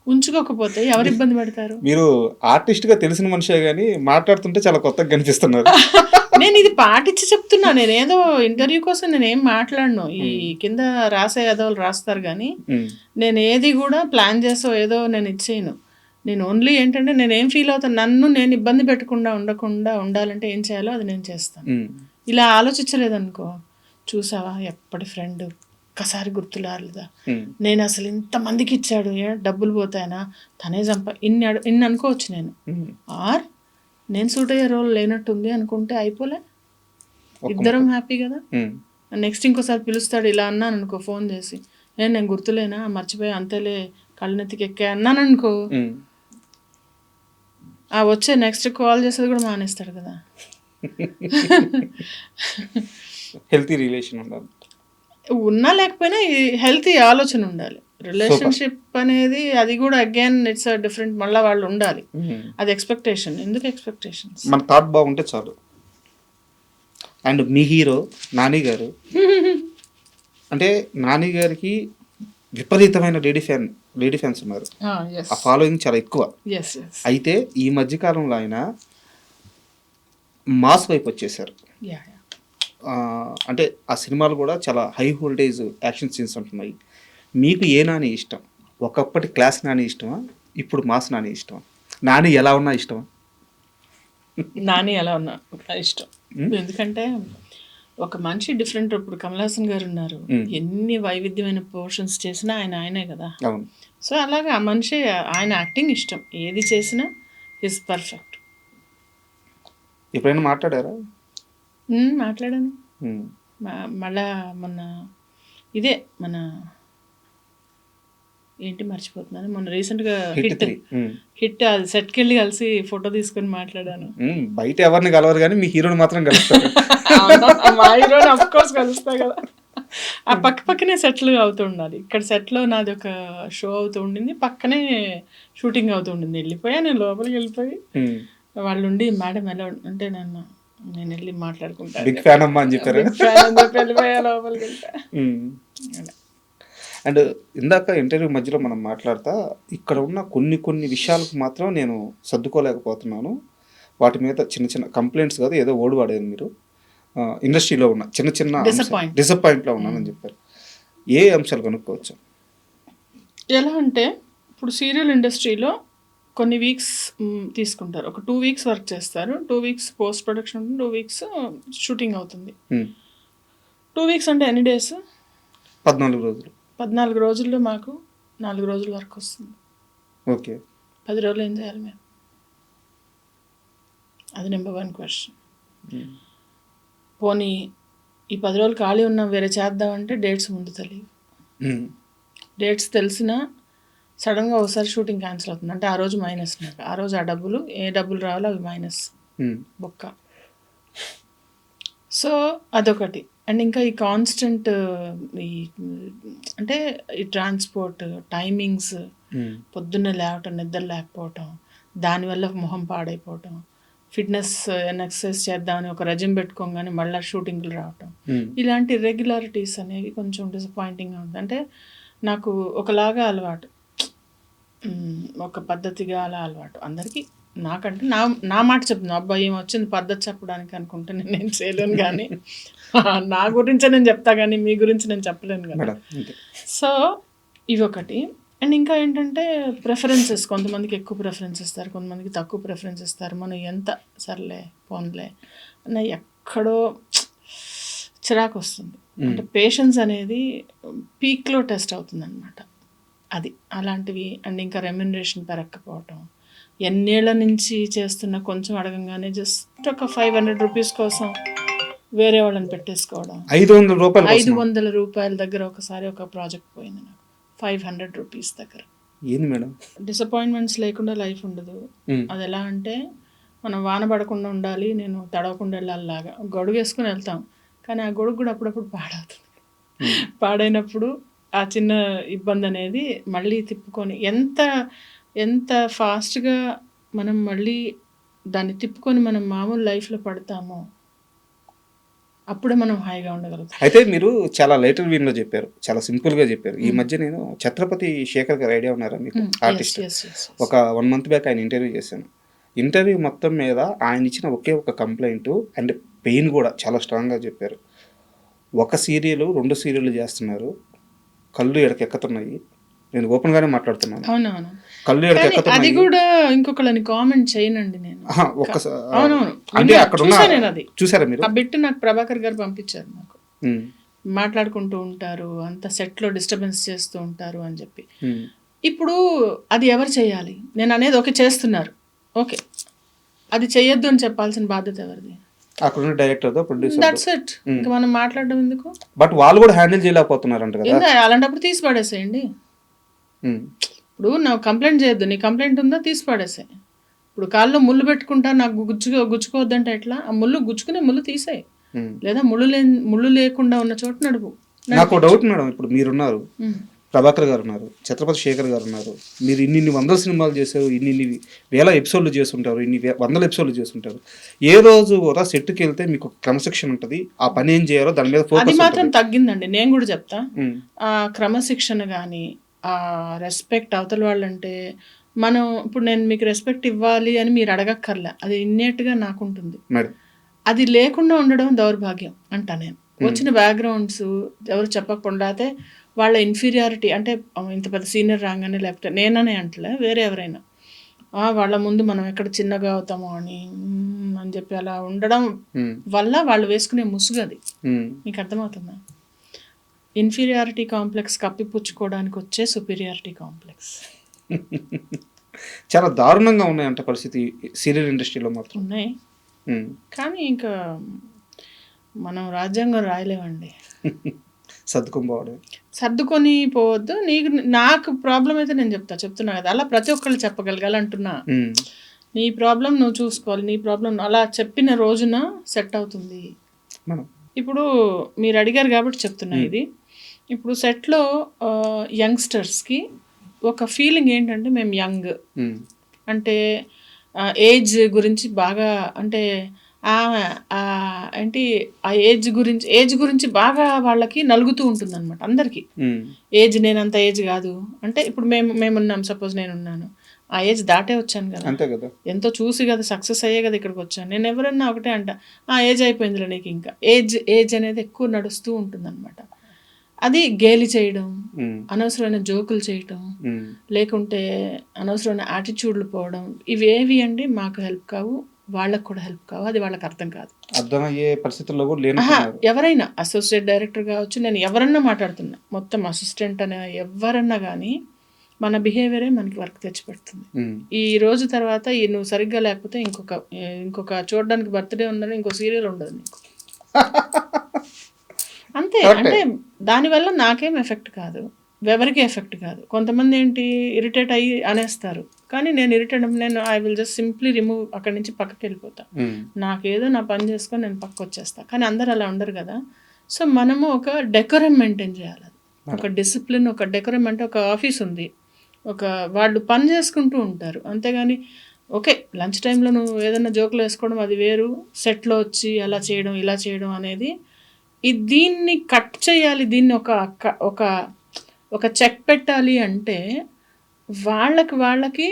ఉంచుకోకపోతే ఎవరు ఇబ్బంది పడతారు? మీరు ఆర్టిస్ట్గా తెలిసిన మనిషే కానీ మాట్లాడుతుంటే చాలా కొత్తగా కనిపిస్తున్నారు. నేను ఇది పాటించి చెప్తున్నా. నేనేదో ఇంటర్వ్యూ కోసం నేనేం మాట్లాడను. ఈ కింద రాసే ఎదవలు రాస్తారు కానీ నేను ఏది కూడా ప్లాన్ చేసో ఏదో నేను ఇచ్చేయను. నేను ఓన్లీ ఏంటంటే నేనేం ఫీల్ అవుతాను, నన్ను నేను ఇబ్బంది పెట్టకుండా ఉండకుండా ఉండాలంటే ఏం చేయాలో అది నేను చేస్తాను. ఇలా ఆలోచించలేదనుకో, చూసావా ఎప్పటి ఫ్రెండ్ ఒక్కసారి గుర్తులారలేదా, నేను అసలు ఇంతమందికి ఇచ్చాడు, డబ్బులు పోతాయనా, తనే ఇన్ని అనుకోవచ్చు నేను. ఆర్ నేను సూట్ అయ్యే రోల్ లేనట్టుంది అనుకుంటే అయిపోలే, ఇద్దరం హ్యాపీ కదా. నెక్స్ట్ ఇంకోసారి పిలుస్తాడు ఇలా అన్నాను అనుకో ఫోన్ చేసి, నేను గుర్తులేనా, మర్చిపోయా, అంతేలే, కళ్ళనెత్తికి ఎక్కా అన్నాను అనుకో, ఆ వచ్చే నెక్స్ట్ కాల్ చేసేది కూడా మానేస్తాడు కదా. హెల్తీ రిలేషన్ ఉండాలి, ఉన్నా లేకపోయినా హెల్తీ ఆలోచన ఉండాలి. రిలేషన్షిప్ అనేది అది కూడా అగైన్ ఇట్స్ డిఫరెంట్. మళ్ళీ వాళ్ళు ఉండాలి, అది ఎక్స్పెక్టేషన్. ఎందుకు ఎక్స్పెక్టేషన్స్? మన థాట్ బాగుంటే చాలు. అండ్ మీ హీరో నాని గారు అంటే నాని గారికి విపరీతమైన లేడీ ఫ్యాన్స్ ఉన్నారు. ఆ ఫాలోయింగ్ చాలా ఎక్కువ. అయితే ఈ మధ్యకాలంలో ఆయన మాస్ వైపు వచ్చేసారు. అంటే ఆ సినిమాలు కూడా చాలా హై వోల్టేజ్ యాక్షన్ సీన్స్ ఉంటున్నాయి. మీకు ఏ నాని ఇష్టం? ఒకప్పటి క్లాస్ నాని ఇష్టమా, ఇప్పుడు మాస్ నాని ఇష్టమా? నాని ఎలా ఉన్నా ఇష్టమా? నాని ఎలా ఉన్నా ఇష్టం. ఎందుకంటే ఒక మనిషి డిఫరెంట్. ఇప్పుడు కమల్ హాసన్ గారు ఉన్నారు, ఎన్ని వైవిధ్యమైన పోర్షన్స్ చేసినా ఆయనే కదా. సో అలాగే ఆ మనిషి, ఆయన యాక్టింగ్ ఇష్టం, ఏది చేసినా ఈజ్ పర్ఫెక్ట్. ఎప్పుడైనా మాట్లాడారా? మాట్లాడాను. మళ్ళా మొన్న ఇదే మన ఏంటి మర్చిపోతున్నాను, మొన్న రీసెంట్గా హిట్ అది సెట్కి వెళ్ళి కలిసి ఫోటో తీసుకొని మాట్లాడాను. బయట ఎవరిని కలవరు కానీ మీ హీరోని మాత్రం కలుస్తారు. మా హీరోని అఫ్ కోర్స్ కలుస్తా కదా. ఆ పక్కనే సెట్లు అవుతూ ఉండాలి. ఇక్కడ సెట్లో నాది ఒక షో అవుతూ ఉండింది, పక్కనే షూటింగ్ అవుతూ ఉండింది. వెళ్ళిపోయా నేను, లోపలికి వెళ్ళిపోయి వాళ్ళు ఉండి మేడం ఎలా అంటే నేను వెళ్ళి మాట్లాడుకుంటాను, బిగ్ ఫ్యాన్ అమ్మా అని చెప్పారు. వెళ్ళిపోయా లోపలికి వెళ్తా. అండ్ ఇందాక ఇంటర్వ్యూ మధ్యలో మనం మాట్లాడతా ఇక్కడ ఉన్న కొన్ని విషయాలకు మాత్రం నేను సర్దుకోలేకపోతున్నాను. వాటి మీద చిన్న కంప్లైంట్స్ కాదు, ఏదో ఓడి వాడేది మీరు ఇండస్ట్రీలో ఉన్న చిన్న డిసప్పాయింట్లో ఉన్నానని చెప్పారు. ఏ అంశాలు కనుక్కోవచ్చు? ఎలా అంటే ఇప్పుడు సీరియల్ ఇండస్ట్రీలో కొన్ని వీక్స్ తీసుకుంటారు, ఒక 2 weeks వర్క్ చేస్తారు, 2 weeks పోస్ట్ ప్రొడక్షన్ ఉంటుంది, 2 weeks షూటింగ్ అవుతుంది. 2 weeks అంటే ఎన్ని డేస్? 14 రోజులు. 14 రోజుల్లో మాకు 4 రోజులు వర్క్ వస్తుంది. ఓకే, 10 రోజులు ఏం చేయాలి మేము? అది నెంబర్ 1 క్వశ్చన్. పోనీ ఈ 10 రోజులు ఖాళీ ఉన్నాం వేరే చేద్దామంటే డేట్స్ ముందు తెలియదు. డేట్స్ తెలిసినా సడన్గా ఒకసారి షూటింగ్ క్యాన్సిల్ అవుతుంది అంటే ఆ రోజు మైనస్. నాకు ఆ రోజు ఆ డబ్బులు ఏ డబ్బులు రావాలో అవి మైనస్ బొక్క. సో అదొకటి. అండ్ ఇంకా ఈ కాన్స్టెంట్ ఈ అంటే ఈ ట్రాన్స్పోర్ట్ టైమింగ్స్, పొద్దున్నే లేవటం, నిద్ర లేకపోవటం, దానివల్ల మొహం పాడైపోవటం, ఫిట్నెస్ ఎక్సర్సైజ్ చేద్దామని ఒక రెజిమ్ పెట్టుకోగానే మళ్ళీ షూటింగ్లు రావటం, ఇలాంటి ఇర్రెగ్యులారిటీస్ అనేవి కొంచెం డిసప్పాయింటింగ్గా ఉంది. అంటే నాకు ఒకలాగా అలవాటు, ఒక పద్ధతిగా అలా అలవాటు అందరికీ. నాకంటే నా మాట చెప్తున్నాను, అబ్బాయి ఏం వచ్చింది పద్ధతి చెప్పడానికి అనుకుంటే నేను చేయలేను, కానీ నా గురించే నేను చెప్తా కానీ మీ గురించి నేను చెప్పలేను కదా. సో ఇవి ఒకటి. అండ్ ఇంకా ఏంటంటే ప్రిఫరెన్సెస్, కొంతమందికి ఎక్కువ ప్రిఫరెన్స్ ఇస్తారు, కొంతమందికి తక్కువ ప్రిఫరెన్స్ ఇస్తారు. మనం ఎంత సర్లే పోన్లే అన్న ఎక్కడో చిరాకు వస్తుంది. అంటే పేషెన్స్ అనేది పీక్లో టెస్ట్ అవుతుంది అనమాట, అది అలాంటివి. అండ్ ఇంకా రెమ్యునరేషన్ పెరగకపోవటం, ఎన్నేళ్ల నుంచి చేస్తున్న కొంచెం అడగంగానే జస్ట్ ఒక 500 రూపీస్ కోసం వేరే వాళ్ళని పెట్టేసుకోవడం. 500 రూపాయల దగ్గర ఒకసారి ఒక ప్రాజెక్ట్ పోయింది నాకు, 500 రూపీస్ దగ్గర. ఏంది మేడం? డిసప్పాయింట్మెంట్స్ లేకుండా లైఫ్ ఉండదు. అది ఎలా అంటే మనం వాన పడకుండా ఉండాలి, నేను తడవకుండా వెళ్ళాలిలాగా గొడుగు వేసుకుని వెళ్తాం. కానీ ఆ గొడుగు కూడా అప్పుడప్పుడు పాడవుతుంది. పాడైనప్పుడు ఆ చిన్న ఇబ్బంది అనేది మళ్ళీ తిప్పుకొని ఎంత ఎంత ఫాస్ట్గా మనం మళ్ళీ దాన్ని తిప్పుకొని మనం మామూలు లైఫ్లో పడతామో అప్పుడే మనం హాయిగా ఉండగలుగుతాం. అయితే మీరు చాలా లేటర్ వీన్లో చెప్పారు, చాలా సింపుల్గా చెప్పారు. ఈ మధ్య నేను ఛత్రపతి శేఖర్ గారు ఐడియా ఉన్నారా మీకు? ఆర్టిస్ట్. ఒక 1 month బ్యాక్ ఆయన ఇంటర్వ్యూ చేశాను. ఇంటర్వ్యూ మొత్తం మీద ఆయన ఇచ్చిన ఒకే ఒక కంప్లైంట్ అండ్ పెయిన్ కూడా చాలా స్ట్రాంగ్గా చెప్పారు. ఒక సీరియల్ 2 సీరియళ్ళు చేస్తున్నారు, కళ్ళు ఎడకెక్కుతున్నాయి. నేను ఓపెన్గానే మాట్లాడుతున్నాను. అవునవును, కళ్ళు అది ఎడకెక్కుతున్నాయి. కూడా ఇంకొకళ్ళని కామెంట్ చేయనండి నేను. అవునవును, అంటే అక్కడ చూసాను నేను. అది చూసారా మీరు? ఆ బిట్ నాకు ప్రభాకర్ గారు పంపించారు. నాకు ఉమ్, మాట్లాడుకుంటూ ఉంటారు, అంత సెట్లో డిస్టర్బెన్స్ చేస్తూ ఉంటారు అని చెప్పి. ఉమ్, ఇప్పుడు అది ఎవరు చేయాలి? నేను అనేది ఓకే చేస్తున్నారు, ఓకే, అది చెయ్యొద్దు అని చెప్పాల్సిన బాధ్యత ఎవరిది? అక్కడున్న డైరెక్టర్తో, ప్రొడ్యూసర్. That's it. ఇంకా మనం మాట్లాడడం ఎందుకు? బట్ వాళ్ళు కూడా హ్యాండిల్ చేయలేకపోతున్నారంట కదా. ఇంకా అలాంటప్పుడు తీసి పడేసేయండి. ఉమ్, ఇప్పుడు నాకు కంప్లైంట్ చేయొద్దు, నీ కంప్లైంట్ ఉందా తీసి పడేసాయి. ఇప్పుడు కాల్లో ముళ్ళు పెట్టుకుంటా, నాకు గుచ్చుకోవద్దంటే ఎట్లా? ఆ గుచ్చుకునే ముళ్ళు తీసేయి, ఉమ్. లేదా ముళ్ళు లేకుండా ఉన్న చోట నడుపు. నాకు డౌట్ మేడం, ఇప్పుడు మీరున్నారు, ప్రభాకర్ గారు ఉన్నారు, ఛత్రపతి శేఖర్ గారు ఉన్నారు. మీరు ఇన్ని 100 సినిమాలు చేశారు, ఇన్ని వేల ఎపిసోడ్లు చేస్తుంటారు, ఇన్ని 100 ఎపిసోడ్లు చేస్తుంటారు. ఏ రోజు కూడా సెట్కి వెళ్తే మీకు క్రమశిక్షణ ఉంటుంది, ఆ పని ఏం చేయాలో దాని మీద అది ఫోకస్ మాత్రం తగ్గిందండి. నేను కూడా చెప్తా, ఉమ్, ఆ క్రమశిక్షణ కానీ ఆ రెస్పెక్ట్ అవతల వాళ్ళంటే మనం ఇప్పుడు నేను మీకు రెస్పెక్ట్ ఇవ్వాలి అని మీరు అడగక్కర్లే, అది ఇన్నేట్గా నాకు ఉంటుంది. మరి అది లేకుండా ఉండడం దౌర్భాగ్యం అంట నేను. వచ్చిన బ్యాక్గ్రౌండ్స్ ఎవరు చెప్పకుండా అయితే వాళ్ళ ఇన్ఫీరియారిటీ, అంటే ఇంత పెద్ద సీనియర్ రాగానే, లేకపోతే నేననే అంటలే, వేరే ఎవరైనా వాళ్ళ ముందు మనం ఎక్కడ చిన్నగా అవుతామో అని అని చెప్పి అలా ఉండడం వల్ల వాళ్ళు వేసుకునే ముసుగది. మీకు అర్థమవుతుందా? ఇన్ఫీరియారిటీ కాంప్లెక్స్ కప్పిపుచ్చుకోవడానికి వచ్చే సుపీరియారిటీ కాంప్లెక్స్. చాలా దారుణంగా ఉన్నాయంట పరిస్థితి సీరియల్ ఇండస్ట్రీలో మాత్రం. ఉన్నాయి, కానీ ఇంకా మనం రాజ్యాంగం రాయలేమండి. సర్దుకొని పోవద్దు. నాకు ప్రాబ్లం అయితే నేను చెప్తున్నా కదా, అలా ప్రతి ఒక్కళ్ళు చెప్పగలగాలి అంటున్నా. నీ ప్రాబ్లం నువ్వు చూసుకోవాలి, నీ ప్రాబ్లం అలా చెప్పిన రోజున సెట్ అవుతుంది. ఇప్పుడు మీరు అడిగారు కాబట్టి చెప్తున్నా ఇది. ఇప్పుడు సెట్లో యంగ్స్టర్స్కి ఒక ఫీలింగ్ ఏంటంటే మేము యంగ్, అంటే ఏజ్ గురించి బాగా, అంటే ఏంటి ఆ ఏజ్ గురించి బాగా వాళ్ళకి నలుగుతూ ఉంటుంది అనమాట అందరికీ. ఏజ్ నేనంత ఏజ్ కాదు అంటే, ఇప్పుడు మేమున్నాం, సపోజ్ నేనున్నాను, ఆ ఏజ్ దాటే వచ్చాను కదా, ఎంతో చూసి కదా సక్సెస్ అయ్యే కదా ఇక్కడికి వచ్చాను. నేను ఎవరన్నా ఒకటే అంట, ఆ ఏజ్ అయిపోయిందిలే నీకు, ఇంకా ఏజ్ అనేది ఎక్కువ నడుస్తూ ఉంటుంది అనమాట. అది గేలి చేయడం, అనవసరమైన జోకులు చేయటం, లేకుంటే అనవసరమైన యాటిట్యూడ్లు పోవడం, ఇవేవి అండి మాకు హెల్ప్ కావు, వాళ్ళకు కూడా హెల్ప్ కావు. అది వాళ్ళకి అర్థం కాదు, అర్థమయ్యే పరిస్థితుల్లో కూడా. ఎవరైనా అసోసియేట్ డైరెక్టర్ కావచ్చు, నేను ఎవరన్నా మాట్లాడుతున్నా, మొత్తం అసిస్టెంట్ అనే ఎవరన్నా కానీ మన బిహేవియరే మనకి వర్క్ తెచ్చిపెడుతుంది. ఈ రోజు తర్వాత నువ్వు సరిగ్గా లేకపోతే ఇంకొక చూడడానికి బర్త్డే ఉన్నది, ఇంకో సీరియల్ ఉండదు నీకు. అంతే. అంటే దానివల్ల నాకేం ఎఫెక్ట్ కాదు, ఎవరికి ఎఫెక్ట్ కాదు. కొంతమంది ఏంటి ఇరిటేట్ అయ్యి అనేస్తారు, కానీ నేను ఇరిటేట్, నేను I will just simply remove, అక్కడి నుంచి పక్కకి వెళ్ళిపోతా. నాకేదో నా పని చేసుకొని నేను పక్క వచ్చేస్తా. కానీ అందరు అలా ఉండరు కదా. సో మనము ఒక డెకోరం మెయింటైన్ చేయాలి, ఒక డిసిప్లిన్, ఒక డెకోరం. అంటే ఒక ఆఫీస్ ఉంది, వాళ్ళు పని చేసుకుంటూ ఉంటారు, అంతేగాని ఓకే లంచ్ టైంలో నువ్వు ఏదైనా జోకులు వేసుకోవడం అది వేరు, సెట్లో వచ్చి అలా చేయడం ఇలా చేయడం అనేది, దీన్ని కట్ చేయాలి, దీన్ని ఒక చెక్ పెట్టాలి. అంటే వాళ్ళకి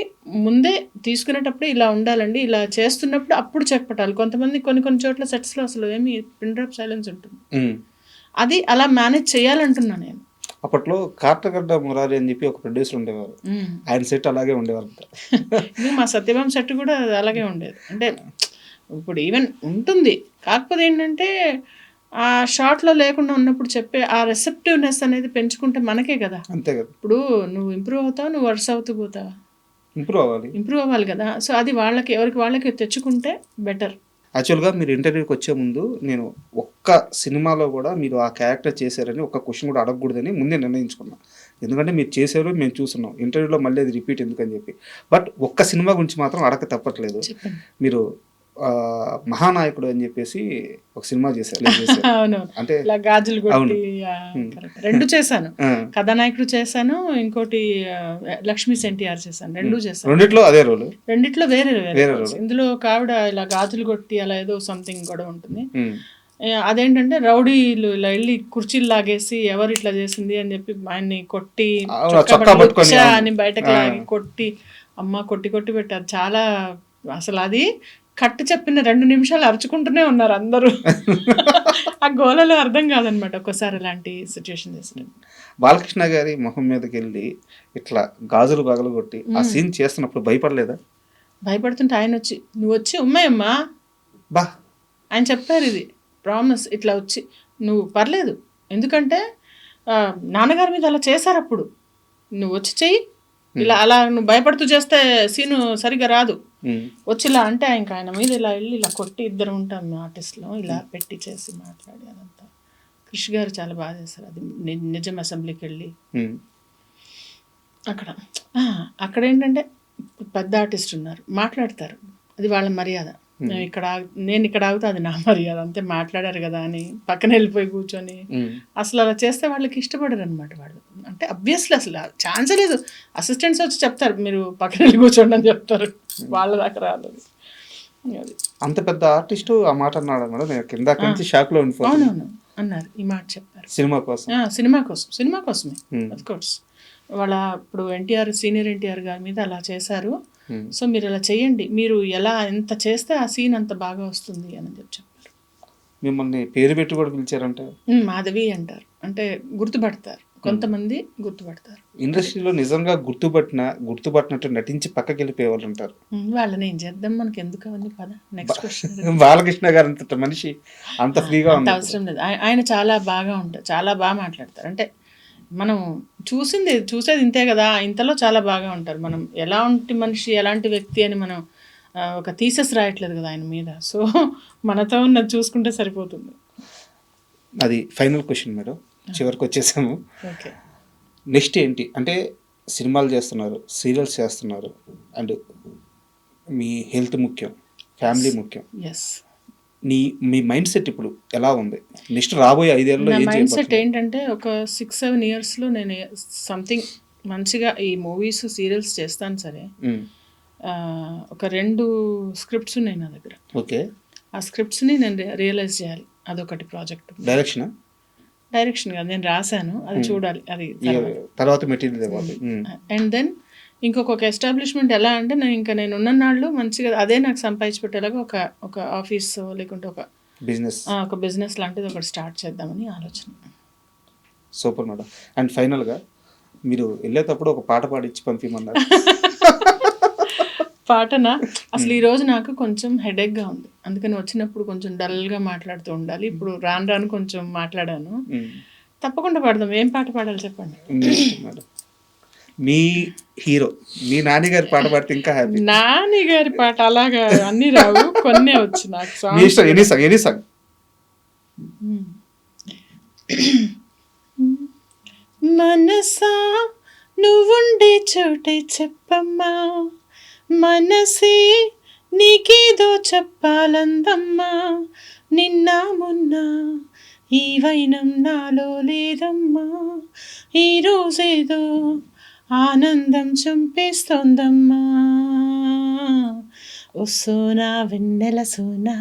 ముందే తీసుకునేటప్పుడు ఇలా ఉండాలండి, ఇలా చేస్తున్నప్పుడు అప్పుడు చెక్ పెట్టాలి. కొంతమంది కొన్ని చోట్ల సెట్స్లో అసలు ఏమి పిన్ డ్రాప్ సైలెన్స్ ఉంటుంది, అది అలా మేనేజ్ చేయాలంటున్నా నేను. అప్పట్లో కాటగడ్డ మురారి అని చెప్పి ఒక ప్రొడ్యూసర్ ఉండేవారు, ఆయన సెట్ అలాగే ఉండేవారు. మా సత్యభామ సెట్ కూడా అలాగే ఉండేది. అంటే ఇప్పుడు ఈవెన్ ఉంటుంది, కాకపోతే ఏంటంటే ఆ షార్ట్లో లేకుండా ఉన్నప్పుడు చెప్పే ఆ రెసెప్టివ్నెస్ అనేది పెంచుకుంటే మనకే కదా. అంతే కదా. ఇప్పుడు నువ్వు ఇంప్రూవ్ అవుతావు, నువ్వు వర్స్ అవుతూ పోతావా? ఇంప్రూవ్ అవ్వాలి కదా. సో అది ఎవరికి వాళ్ళకి తెచ్చుకుంటే బెటర్. యాక్చువల్గా మీరు ఇంటర్వ్యూకి వచ్చే ముందు నేను ఒక్క సినిమాలో కూడా మీరు ఆ క్యారెక్టర్ చేశారని ఒక్క క్వశ్చన్ కూడా అడగకూడదని ముందే నిర్ణయించుకున్నా. ఎందుకంటే మీరు చేశారు, మేము చూస్తున్నాం. ఇంటర్వ్యూలో మళ్ళీ అది రిపీట్ ఎందుకని చెప్పి. బట్ ఒక్క సినిమా గురించి మాత్రం అడగ తప్పట్లేదు. చెప్పండి. మీరు మహానాయకుడు అని చెప్పేసి ఒక సినిమా చేశారు. అవును, అంటే ఇలా గాజులు కొట్టి రెండు చేశాను. కథానాయకుడు చేశాను, ఇంకోటి లక్ష్మీ ఎన్టీఆర్ చేశాను. రెండు చేశాను. రెండిట్లో అదే రోల్, రెండిట్లో వేరే వేరే roles. ఇందులో ఒక ఆవిడ ఇలా గాజులు కొట్టి అలా ఏదో సంథింగ్ కూడా ఉంటుంది. అదేంటంటే రౌడీలు ఇలా వెళ్ళి కుర్చీలు లాగేసి ఎవరు ఇట్లా చేసింది అని చెప్పి ఆయన్ని కొట్టి చొక్కా పట్టుకొని అని బయటకు లాగి కొట్టి అమ్మ కొట్టి కొట్టి పెట్టారు. చాలా అసలు అది కట్టు చెప్పిన 2 నిమిషాలు అరుచుకుంటూనే ఉన్నారు అందరూ. ఆ గోలలో అర్థం కాదనమాట ఒక్కోసారి అలాంటి సిచ్యువేషన్ చేసినట్టు. బాలకృష్ణ గారి మొహం మీదకి వెళ్ళి ఇట్లా గాజులు పగలు కొట్టి ఆ సీన్ చేస్తున్నప్పుడు భయపడలేదా? భయపడుతుంటే ఆయన వచ్చి నువ్వు వచ్చి ఉమ్మాయమ్మా బా ఆయన చెప్పారు, ఇది ప్రామిస్, ఇట్లా వచ్చి నువ్వు పర్లేదు, ఎందుకంటే నాన్నగారి మీద అలా చేశారు, అప్పుడు నువ్వు వచ్చి చెయ్యి, ఇలా అలా నువ్వు భయపడుతూ చేస్తే సీను సరిగా రాదు, వచ్చి ఇలా అంటే ఇంకా ఆయన మీద ఇలా వెళ్ళి ఇలా కొట్టి, ఇద్దరు ఉంటాం ఆర్టిస్ట్లో, ఇలా పెట్టి చేసి మాట్లాడి అదంతా. కృషి గారు చాలా బాగా చేశారు అది. నిజం అసెంబ్లీకి వెళ్ళి అక్కడ ఏంటంటే పెద్ద ఆర్టిస్ట్ ఉన్నారు, మాట్లాడతారు, అది వాళ్ళ మర్యాద. నేను ఇక్కడ ఆగుతా, అది నా మర్యాద, అంతే, మాట్లాడారు కదా అని పక్కన వెళ్ళిపోయి కూర్చొని అసలు అలా చేస్తే వాళ్ళకి ఇష్టపడరు అనమాట వాళ్ళు. అంటే అబ్వియస్లీ అసలు ఛాన్సే లేదు. అసిస్టెంట్స్ వచ్చి చెప్తారు మీరు పక్కన వెళ్ళి కూర్చోండి అని చెప్తారు, వాళ్ళ దాకా రాలేదు. అంత పెద్ద ఆర్టిస్ట్ ఆ మాట అన్నాడు మేడం, నేను కింద నుంచి షాక్ లో ఉండిపోయాను. అవునవును అన్నారు, ఈ మాట చెప్పారు. సినిమా కోసం, సినిమా కోసమే ఆఫ్ కోర్స్. వాళ్ళ ఇప్పుడు సీనియర్ ఎన్టీఆర్ గారి మీద అలా చేశారు, సో మీరు ఇలా చేయండి, మీరు ఎలా ఎంత చేస్తే ఆ సీన్ అంత బాగా వస్తుంది అని చెప్పారు. మిమ్మల్ని పేరు పెట్టి కూడా పిలిచారంటే మాధవి అంటారు, అంటే గుర్తుపడతారు, కొంతమంది గుర్తుపడతారు. ఇండస్ట్రీలో నిజంగా గుర్తుపట్టినట్టు నటించి పక్కకి వెళ్ళిపోయేవాళ్ళు ఉంటారు. వాళ్ళని ఏం చేద్దాం, మనకి ఎందుకు అవన్నీ పద. Next question. బాలకృష్ణ గారు అంత మనిషి అంత ఫ్రీగా అంత అవసరం లేదు. ఆయన చాలా బాగా ఉంటారు, చాలా బాగా మాట్లాడతారు. అంటే మనం చూసేది ఇంతే కదా, ఇంతలో చాలా బాగా ఉంటారు. మనం ఎలాంటి మనిషి, ఎలాంటి వ్యక్తి అని మనం ఒక థీసెస్ రాయట్లేదు కదా ఆయన మీద. సో మనతో ఉన్నది చూసుకుంటే సరిపోతుంది. అది ఫైనల్ క్వశ్చన్ మేడం, చివరికి వచ్చేసాము. ఓకే, నెక్స్ట్ ఏంటి అంటే, సినిమాలు చేస్తున్నారు, సీరియల్స్ చేస్తున్నారు, అండ్ మీ హెల్త్ ముఖ్యం, ఫ్యామిలీ ముఖ్యం. ఎస్. మీ మైండ్ సెట్ ఇప్పుడు ఎలా ఉంది? నెక్స్ట్ రాబోయే 5 ఏళ్ళలో నా మైండ్ సెట్ ఏంటంటే, ఒక 6-7 ఇయర్స్లో నేను సంథింగ్ మంచిగా ఈ మూవీస్ సీరియల్స్ చేస్తాను సరే. ఒక 2 స్క్రిప్ట్స్ ఉన్నాయి నా దగ్గర. ఓకే, ఆ స్క్రిప్ట్స్ని నేను రియలైజ్ చేయాలి, అదొకటి ప్రాజెక్ట్. డైరెక్షన్ కాదు, నేను రాశాను, అది చూడాలి, అది తర్వాత మెటీరియల్ ఇవ్వాలి. అండ్ దెన్ ఇంకొక ఎస్టాబ్లిష్మెంట్ ఎలా అంటే, నేను ఉన్ననాళ్ళు మంచిగా అదే నాకు సంపాదించి పెట్టేలాగా ఒక ఆఫీస్ లేకుంటే ఒక బిజినెస్ లాంటిది ఒకటి స్టార్ట్ చేద్దామని ఆలోచన. Super madam. అండ్ ఫైనల్గా మీరు వెళ్ళేటప్పుడు ఒక పాట పాడిచ్చి పంపిమన్నారు. పాటనా? అసలు ఈరోజు నాకు కొంచెం హెడేక్గా ఉంది, అందుకని వచ్చినప్పుడు కొంచెం డల్గా మాట్లాడుతూ ఉండాలి. ఇప్పుడు రాను కొంచెం మాట్లాడాను. తప్పకుండా పాడదాం. ఏం పాట పాడాలి చెప్పండి. మీ హీరో, మీ నాని గారి పాట పాడితే ఇంకా హ్యాపీ. నాని గారి పాట అలాగా అన్ని రావు, కొన్నే వచ్చి నాకు. Any song. మనసా నువ్వుండే చోటే చెప్పమ్మా, మనసే నీకేదో చెప్పాలందమ్మా, నిన్న మొన్న ఈ వైనం నాలో లేదమ్మా, ఈరోజేదో ఆనందం చంపేస్తోందమ్మా. ఓ సోనా వెన్నెల సోనా,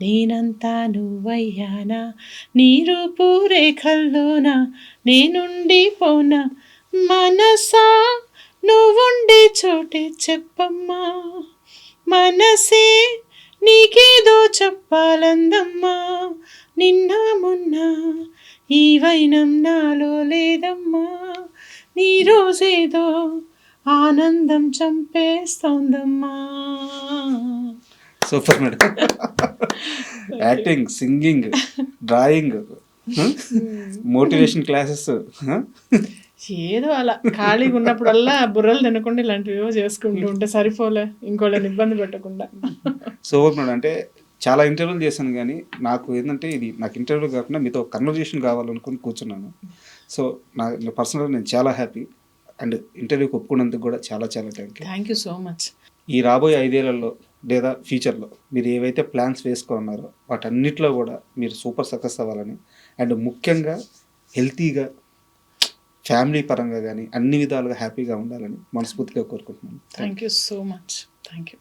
నేనంతా నువ్వయ్యానా, నీ రూపు రేఖల్లోనా నేనుండిపోనా, మనసా నువ్వుండే చోటే చెప్పమ్మా, మనసే నీకేదో చెప్పాలందమ్మా, నిన్న మొన్న ఈ వైనం నాలో లేదమ్మా, నీ రోజేదో ఆనందం చంపేస్తోందమ్మా. Super madam. Acting, singing, drawing, motivation classes, ఏదో అలా ఖాళీగా ఉన్నప్పుడల్లా బుర్రలు తినకుండా ఇలాంటివి చేసుకుంటూ ఉంటే సరిపోలే, ఇంకోళ్ళని ఇబ్బంది పెట్టకుండా. Super madam. అంటే చాలా ఇంటర్వ్యూలు చేశాను, కానీ నాకు ఏంటంటే ఇది నాకు ఇంటర్వ్యూ కాకుండా మీతో కన్వర్జేషన్ కావాలనుకుని కూర్చున్నాను. సో పర్సనల్గా నేను చాలా హ్యాపీ అండ్ ఇంటర్వ్యూకి ఒప్పుకున్నందుకు కూడా చాలా చాలా thank you. Thank you so much. ఈ రాబోయే 5 ఏళ్లలో లేదా ఫ్యూచర్లో మీరు ఏవైతే ప్లాన్స్ వేసుకున్నారో వాటన్నిటిలో కూడా మీరు సూపర్ సక్సెస్ అవ్వాలని అండ్ ముఖ్యంగా హెల్తీగా ఫ్యామిలీ పరంగా కానీ అన్ని విధాలుగా హ్యాపీగా ఉండాలని మనస్ఫూర్తిగా కోరుకుంటున్నాను. Thank you so much. Thank you.